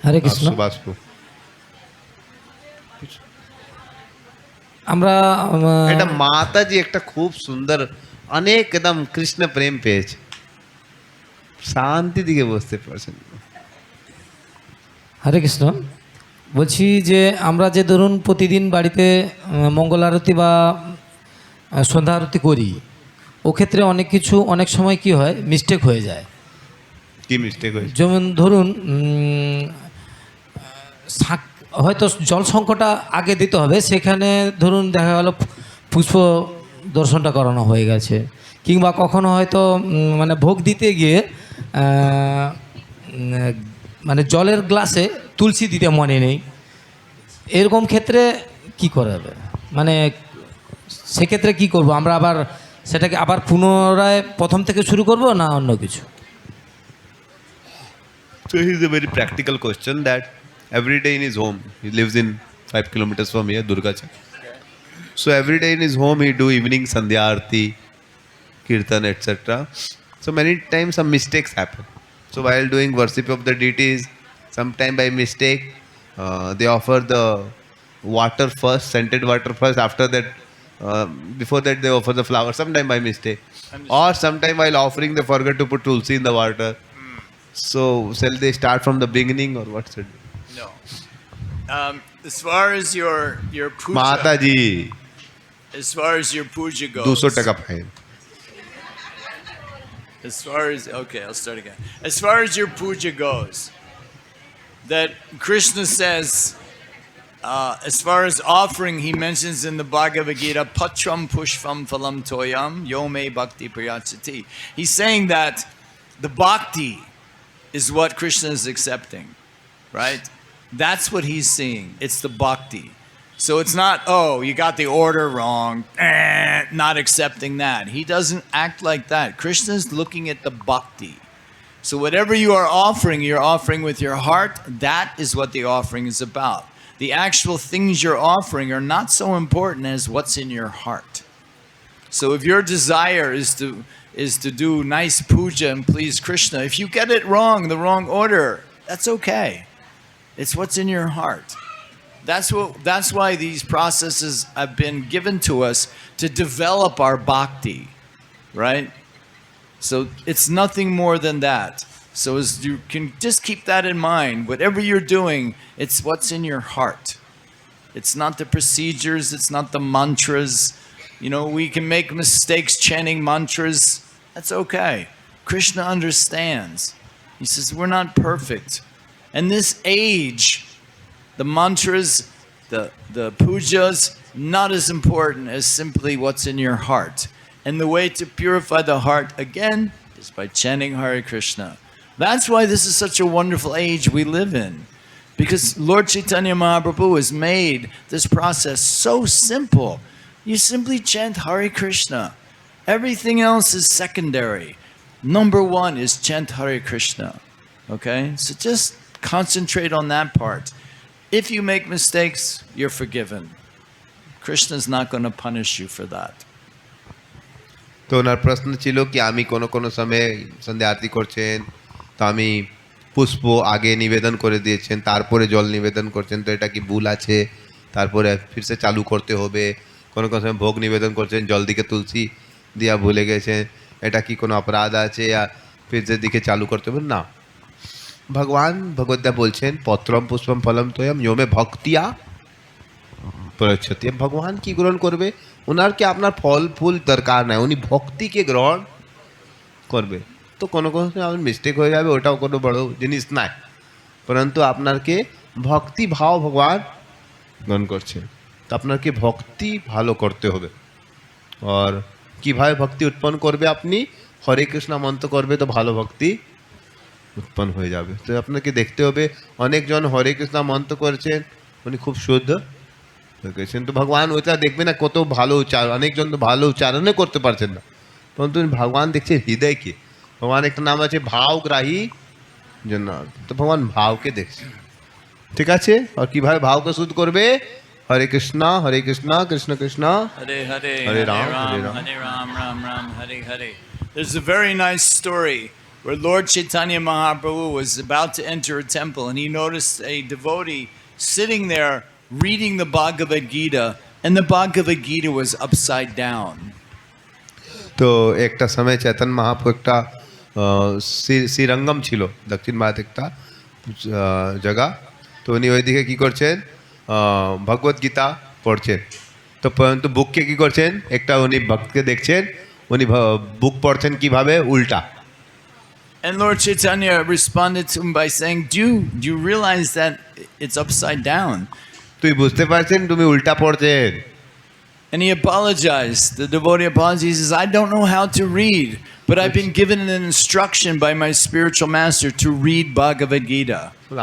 হরে কৃষ্ণ সুভাষপু আমরা এটা মাতাজি একটা খুব সুন্দর অনেক একদম কৃষ্ণ প্রেম পেয়েছে শান্তি দিকে বসতে পারছেন হরে কৃষ্ণ বলছি যে আমরা যে ধরুন প্রতিদিন বাড়িতে মঙ্গল আরতি বা সন্ধ্যা আরতি করি ও ক্ষেত্রে অনেক সময় কি হয় মিস্টেক হয়ে যায় কি মিস্টেক হয়েছে যেমন ধরুন হয়তো জল সংকটটা আগে দিতে হবে সেখানে ধরুন দেখা গেল পুষ্প দর্শনটা করানো হয়ে গেছে কিংবা কখনো হয়তো মানে ভোগ দিতে গিয়ে মানে জলের গ্লাসে তুলসী দিতে মনে নেই এরকম ক্ষেত্রে কি করা যাবে মানে সেক্ষেত্রে কি করব আমরা আবার সেটাকে আবার পুনরায় প্রথম থেকে শুরু করব না অন্য কিছু So here's a very practical question that every day in his home, he lives in 5 kilometers from here, Durgacha. So every day in his home he do evening Sandhya Aarti, Kirtan, etc. So many times some mistakes happen. So while doing worship of the deities, sometime by mistake, they offer the water first, scented water first. After that, before that they offer the flower. Sometime by mistake, or sometime while offering they forget to put tulsi in the water. So shall they start from the beginning or what's it? No. As far as your puja, Mataji, as far as your puja goes, 200 taka fine. As far as okay, I'll start again. As far as your puja goes, that Krishna says, as far as offering, he mentions in the Bhagavad Gita, Patram Pushpam Phalam Toyam Yome Bhakti Priyachati. He's saying that the bhakti is what Krishna is accepting, right? That's what he's seeing. It's the bhakti. So it's not, oh, you got the order wrong, not accepting that. He doesn't act like that. Krishna is looking at the bhakti. So whatever you are offering, you're offering with your heart. That is what the offering is about. The actual things you're offering are not so important as what's in your heart. So if your desire is to do nice puja and please Krishna, if you get it wrong, the wrong order, that's okay. It's what's in your heart. That's why these processes have been given to us to develop our bhakti, right? So it's nothing more than that. So as you can just keep that in mind, whatever you're doing, it's what's in your heart. It's not the procedures, it's not the mantras. You know, we can make mistakes chanting mantras. That's okay. Krishna understands. He says, we're not perfect. And this age, the mantras, the pujas, not as important as simply what's in your heart. And the way to purify the heart, again, is by chanting Hare Krishna. That's why this is such a wonderful age we live in. Because Lord Chaitanya Mahaprabhu has made this process so simple. You simply chant Hare Krishna. Everything else is secondary. Number one is chant Hare Krishna. Okay? So just concentrate on that part. If you make mistakes, you're forgiven. Krishna's not going to punish you for that. তো ওনার প্রশ্ন ছিল কি আমি কোনো সময় সন্ধ্যা আরতি করছেন, তো আমি পুষ্প আগে নিবেদন করে দিয়েছেন, তারপরে জল নিবেদন করছেন, তো এটা কি ভুল আছে? তারপরে ফিরসে চালু করতে হবে। কোনো সময় ভোগ নিবেদন করছেন, জল দিকে তুলসী দিয়া ভুলে গেছেন, এটা কি কোনো অপরাধ আছে? ফিরসে দিকে চালু করতে হবে না। ভগবান ভগবদ্গীতা বলছেন পত্রম পুষ্পম ফলম তোয়ম ইয়মে ভক্তিয়া প্রয়চ্ছতি। ভগবান কি গ্রহণ করবে? ওনার কি আপনার ফল ফুল দরকার নাই, উনি ভক্তিকে গ্রহণ করবে। তো কোনো সময় আপনার মিস্টেক হয়ে যাবে, ওটাও কোনো বড় জিনিস নাই, পরন্তু আপনাকে ভক্তি ভাব ভগবান গ্রহণ করছে। তো আপনাকে ভক্তি ভালো করতে হবে। আর কীভাবে ভক্তি উৎপন্ন করবে? আপনি হরে কৃষ্ণ মন্ত্র করবে, তো ভালো ভক্তি উৎপন্ন হয়ে যাবে। তো আপনাকে দেখতে হবে অনেকজন হরে কৃষ্ণ মন্ত্র করছেন, উনি খুব শুদ্ধ হয়ে গেছেন, তো ভগবান ওইটা দেখবে না কত ভালো উচ্চারণ। অনেকজন তো ভালো উচ্চারণে করতে পারছেন না, পরন্তু ভগবান দেখছে হৃদয়কে। ভগবান একটা নাম আছে ভাবগ্রাহী জন্য, তো ভগবান ভাবকে দেখছে। ঠিক আছে? আর কিভাবে ভাবকে শুদ্ধ করবে? হরে Krishna Krishna Krishna Hare Hare, Hare Ram, Hare Ram, Ram Ram, Hare Hare. There's a very nice story where Lord Chaitanya Mahaprabhu was about to enter a temple and he noticed a devotee sitting there reading the Bhagavad Gita, and the Bhagavad Gita was upside down. তো একটা সময় চৈতন্য মহাপ্রভু একটা শ্রীরঙ্গম ছিল, দক্ষিণ ভারত একটা জায়গা, তো উনি ওইদিকে কী করছেন? ভগবদ গীতা পড়ছেন। তো পরন্তু বুককে কী করছেন? একটা উনি ভক্তকে দেখছেন, উনি বুক পড়ছেন কীভাবে? উল্টা। And Lord Chaitanya responded to him by saying, do you realize that it's upside down? তুই বুঝতে পারছেন তুমি উল্টা পড়ছেন? And he apologized. The devotee apologized. He says, I don't know how to read, but I've been given an instruction by my spiritual master to read Bhagavad Gita.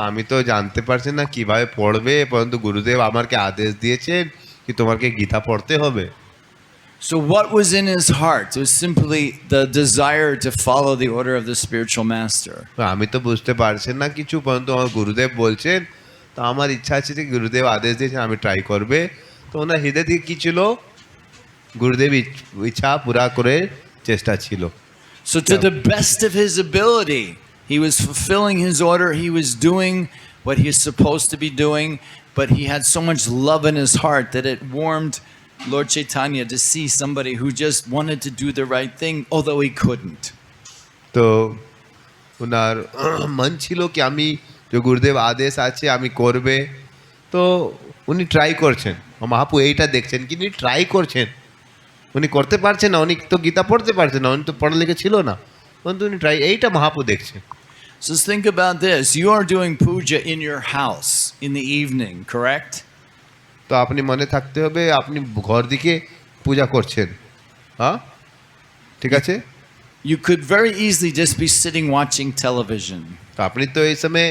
আমি তো জানতে পারছি না কিভাবে পড়বে, পরন্তু গুরুদেব আমাকে আদেশ দিয়েছেন কি তোমাকে গীতা পড়তে হবে। So what was in his heart? It was simply the desire to follow the order of the spiritual master. আমি তো বুঝতে পারছি না কিছু, পরন্তু আমার গুরুদেব বলছেন, তো আমার ইচ্ছা আছে যে গুরুদেব আদেশ দিয়েছেন আমি ট্রাই করবে। তো ওনার হৃদয় থেকে কী ছিল? গুরুদেব ইচ্ছা পুরা করে চেষ্টা ছিল। So to the best of his ability, he was fulfilling his order. He was doing what he was supposed to be doing, but he had so much love in his heart that it warmed Lord Chaitanya to see somebody who just wanted to do the right thing, although he couldn't. তো ওনার মন ছিল কি আমি যে গুরুদেব আদেশ আছে আমি করবে, তো উনি ট্রাই করছেন। মহাপ্রভু এইটা দেখছেন কি উনি ট্রাই করছেন, উনি করতে পারছেন না, উনি তো গীতা পড়তে পারছেন না, উনি তো পড়ালেখা ছিল না, কিন্তু উনি ট্রাই, এইটা মহাপ্রভু দেখছেন। So think about this. You are doing puja in your house in the evening, correct? তো আপনি মনে থাকতে হবে আপনি ঘর দিকে পূজা করছেন, হ্যাঁ ঠিক আছে? You could very easily just be sitting watching television. তো আপনি তো এই সময়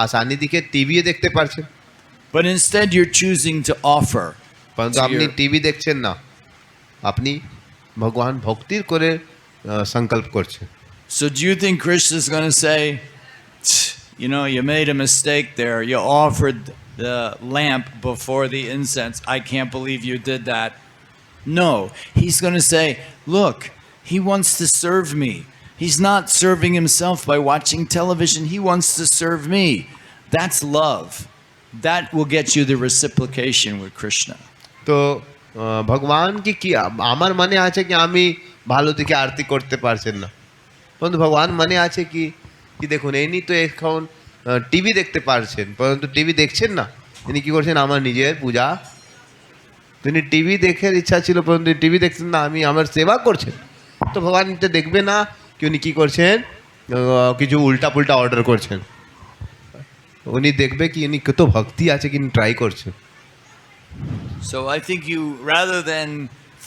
আসানি দিকে টিভি দেখতে পারছেন, but instead you're choosing to offer. কিন্তু আপনি টিভি দেখছেন না, আপনি ভগবান ভক্তির করে সংকল্প করছেন। So do you think Krishna is going to say, you know, you made a mistake there. You offered the lamp before the incense. I can't believe you did that. No, he's going to say, look, he wants to serve me. He's not serving himself by watching television. He wants to serve me. That's love. That will get you the reciprocation with Krishna. তো ভগবান কি আমার মনে আছে কি আমি ভালো থেকে আরতি করতে পারছেন না, কিন্তু ভগবান মনে আছে কি দেখুন এনি তো এখন টিভি দেখতে পারছেন, পরন্তু টিভি দেখছেন না, তিনি কি করছেন আমার নিজের পূজা, তিনি টিভি দেখার ইচ্ছা ছিল পরন্তু টিভি দেখছেন না, আমি আমার সেবা করছেন। তো ভগবান এটা দেখবে না কি উনি কী করছেন, কিছু উল্টা পুল্টা অর্ডার করছেন। উনি দেখবে কি উনি কত ভক্তি আছে কি ট্রাই করছে। So I think you, rather than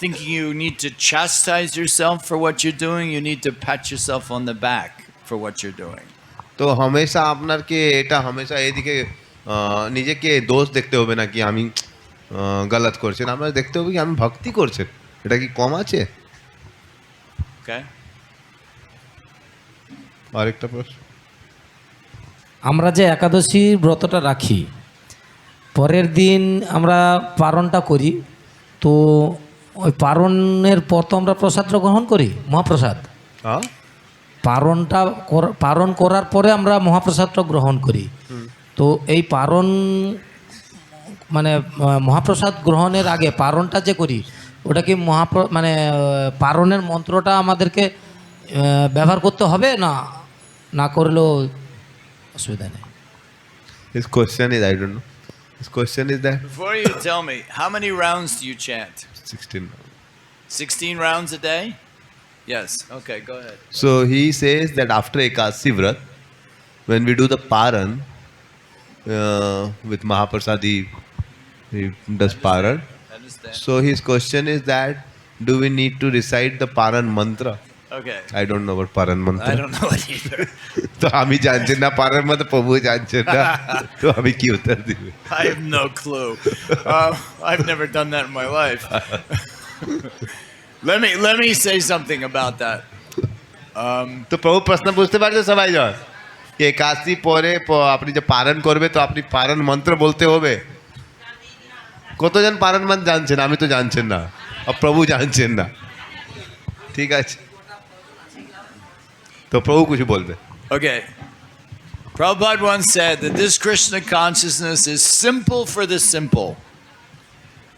thinking you need to chastise yourself for what you're doing, you need to pat yourself on the back for what you're doing. তো হামেশা আপনারকে এটা হামেশা এদিকে নিজেকে দোষ দেখতে হবে না কি আমি গলত করছেন, আপনার দেখতে হবে কি আমি ভক্তি করছেন, এটা কি কম আছে? Okay? আরেকটা প্রশ্ন, আমরা যে একাদশী ব্রতটা রাখি, পরের দিন আমরা পারণটা করি, তো ওই পারণের পর তো আমরা প্রসাদটা গ্রহণ করি, মহাপ্রসাদ। হ্যাঁ, পারণ করার পরে আমরা মহাপ্রসাদটা গ্রহণ করি। তো এই পারণ মানে মহাপ্রসাদ গ্রহণের আগে পারণটা যে করি, ওটা কি মানে পারণের মন্ত্রটা আমাদেরকে ব্যবহার করতে হবে না, না করলেও অসুবিধা নেই? His question is, I don't know. His question is that Before you tell me, how many rounds do you chant? 16. 16 rounds a day? Yes. Okay, go ahead. So he says that after Ekadasi Vrat, when we do the Paran with Mahaprasadi, he does Paran. Understand. So his question is that do we need to recite the Paran mantra? Okay. I don't know what Paran mantra. I don't know it either. तो আমি জানছেন না পারার মতো, প্রভু জানছেন না, তো আমি কি উত্তর দিব? I have no clue. I've never done that in my life. Let me say something about that. তো প্রভু প্রশ্ন বুঝতে পারছে সবাই? জন একাশি পরে আপনি যে পারণ করবে তো আপনি পারণ মন্ত্র বলতে হবে। কতজন পারণ মন্ত্র জানছেন? আমি তো জানছেন না, আর প্রভু জানছেন না, ঠিক আছে? তো প্রভু কিছু বলবে। Okay. Prabhupada once said that this Krishna consciousness is simple for the simple.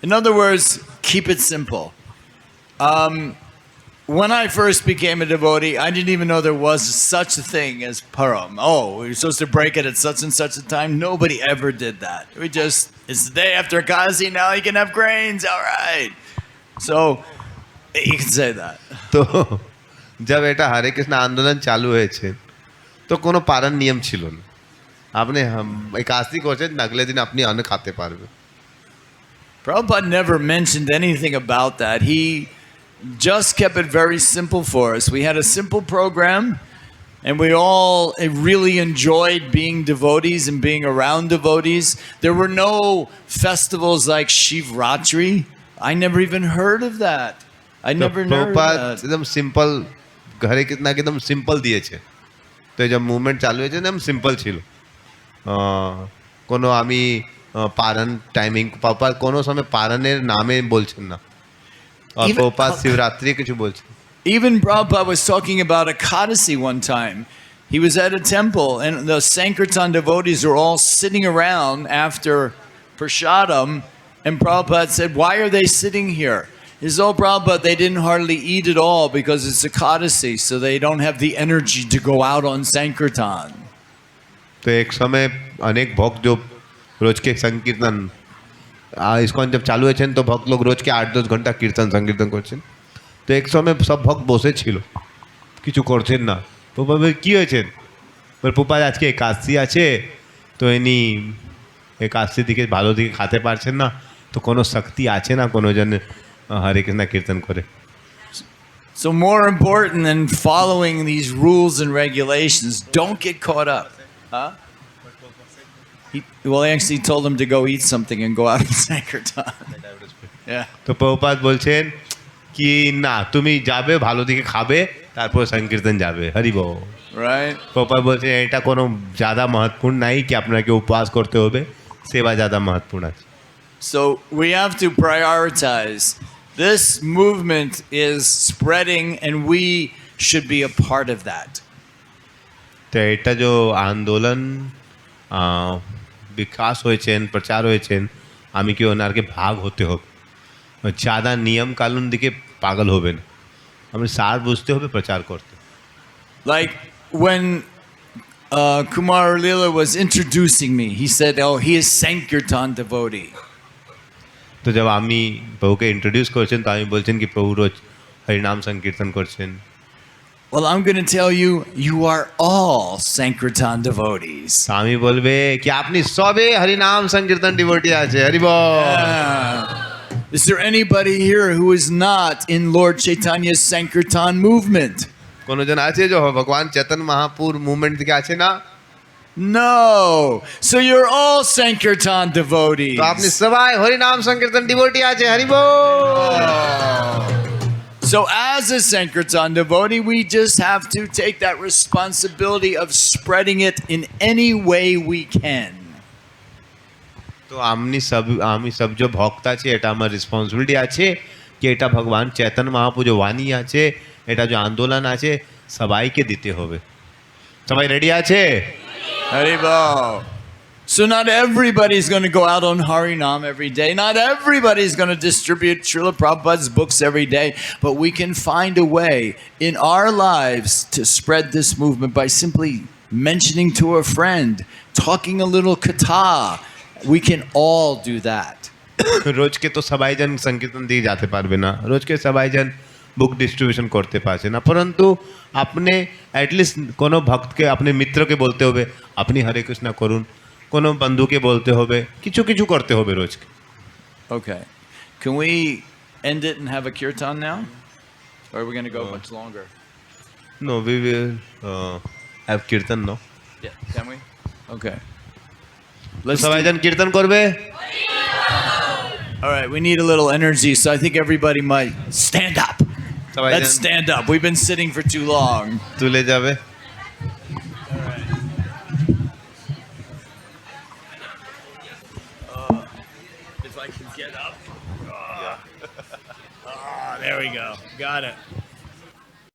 In other words, keep it simple. When I first became a devotee, I didn't even know there was such a thing as param. Oh, you're supposed to break it at such and such a time. Nobody ever did that. It's the day after Kasi, now you can have grains, all right. So, you can say that. তো जब এটা হরে কৃষ্ণ আন্দোলন চালু হয়েছে তো কোনো পারণ নিয়ম ছিল না, আপনি একাশি করছেন আগলে দিন আপনি অন্ন খেতে পারবে। Prabhupada never mentioned anything about that. He just kept it very simple for us. We had a simple program, and we all really enjoyed being devotees and being around devotees. There were no festivals like Shivratri. I never even heard of that. I never heard of Prabhupada that. একদম simple হরে কৃষ্ণ একদম simple দিয়েছে। তো এই যে movement চালু হয়েছে একদম simple ছিল, কোনো আমি পারণ টাইমিং প্রভুপাদ কোনো সময় পারণের নামে বলছেন না, আর প্রভুপাদ শিবরাত্রি কিছু বলছেন। Even Prabhupada was talking about Ekadasi one time. He was at a temple, and the Sankirtan devotees were all sitting around after Prasadam, and Prabhupada said, "Why are they sitting here?" He said, "Oh, Prabhupada, they didn't hardly eat at all because it's Ekadasi, so they don't have the energy to go out on Sankirtan." तो एक समय अनेक भक्त जो रोज के संकीर्तन ISKCON जब चालू হয়েছেন তো ভক্ত লোক রোজ কে 8-10 ঘন্টা কীর্তন সংকীর্তন করছেন। তো এক সময় সব ভক্ত বসে ছিল, কিছু করছেন না। প্রভু কি হয়েছেন? প্রভুপাদ আজকে একাদশী আছে, তো ইনি একাদশী দিকে ভালো দিকে খেতে পারছেন না, তো কোনো শক্তি আছে না কোনো জন হরে কৃষ্ণ কীর্তন করে। So more important than following these rules and regulations, don't get caught up. Huh? Well, I actually told him to go eat something and go out on Sankirtan. Yeah. তো প্রভুপাদ বলছেন কি না তুমি যাবে ভালো দিকে খাবে তারপর সংকীর্তন যাবে, হরি বল। Right? প্রভুপাদ বলছেন এটা কোনো ज़्यादा महत्वपूर्ण নাই কি আপনাকে উপবাস করতে হবে, সেবা ज़्यादा महत्वपूर्ण আছে। So we have to prioritize. This movement is spreading and we should be a part of that. তো এটা যে আন্দোলন বিকাশ হয়েছেন প্রচার হয়েছেন, আমি কি ওনারকে ভাগ হতে হবে, ज़्यादा নিয়ম কানুন দিকে পাগল হবে না, আমি সার বুঝতে হবে প্রচার করতে। Like when Kumar or Lila was introducing me, he said, "Oh, he is Sankirtan devotee." তো जब আমি প্রভুকে ইন্ট্রোডিউস করছেন তো আমি বলছেন কি প্রভু রোজ হরিনাম সংকীর্তন করছেন। Well, I'm going to tell you, you are all Sankirtan devotees. স্বামী বলবে কি আপনি সবে হরিনাম সংকীর্তন ডিভোটি আছে হরি বল। Yeah. Is there anybody here who is not in Lord Chaitanya's Sankirtan movement? কোনো জন আছে যে ভগবান চেতন মহাপুর মুভমেন্ট থেকে আছে না? No. So you're all Sankirtan devotees. তো আপনি সবাই হরিনাম সংকীর্তন ডিভোটি আছে হরি বল। So as a Sankirtan devotee, we just have to take that responsibility of spreading it in any way we can. तो আমি সব जो ভক্ত আছে এটা আমার রেসপন্সিবিলিটি আছে কি এটা ভগবান চেতন মহাপুর যে বাণী আছে এটা যে আন্দোলন আছে সবাইকে দিতে হবে। সবাই রেডি আছে? Haribol. So not everybody's going to go out on Harinam every day. Not everybody's going to distribute Srila Prabhupada's books every day. But we can find a way in our lives to spread this movement by simply mentioning to a friend, talking a little katha. We can all do that. রোজকে তো সবাই জন সংকীর্তন দিয়ে যেতে পারবে না, রোজকে সবাই জন বুক distribution করতে পারছে না, পরন্তু আপনি অ্যাটলিস্ট কোনো ভক্তকে আপনি মিত্রকে বলতে হবে আপনি হরে কৃষ্ণ করুন, কোনো বন্ধুকে বলতে হবে, কিছু কিছু করতে হবে রোজকে। Okay. Can we end it and have a kirtan now? Or are we going to go much longer? No we will have kirtan no. Yeah. Can we? Okay. সবাই জন কীর্তন করবে। All right, we need a little energy, so I think everybody might stand up. Let's stand up. We've been sitting for too long. তুলে যাবে। If I can get up. There we go. Got it.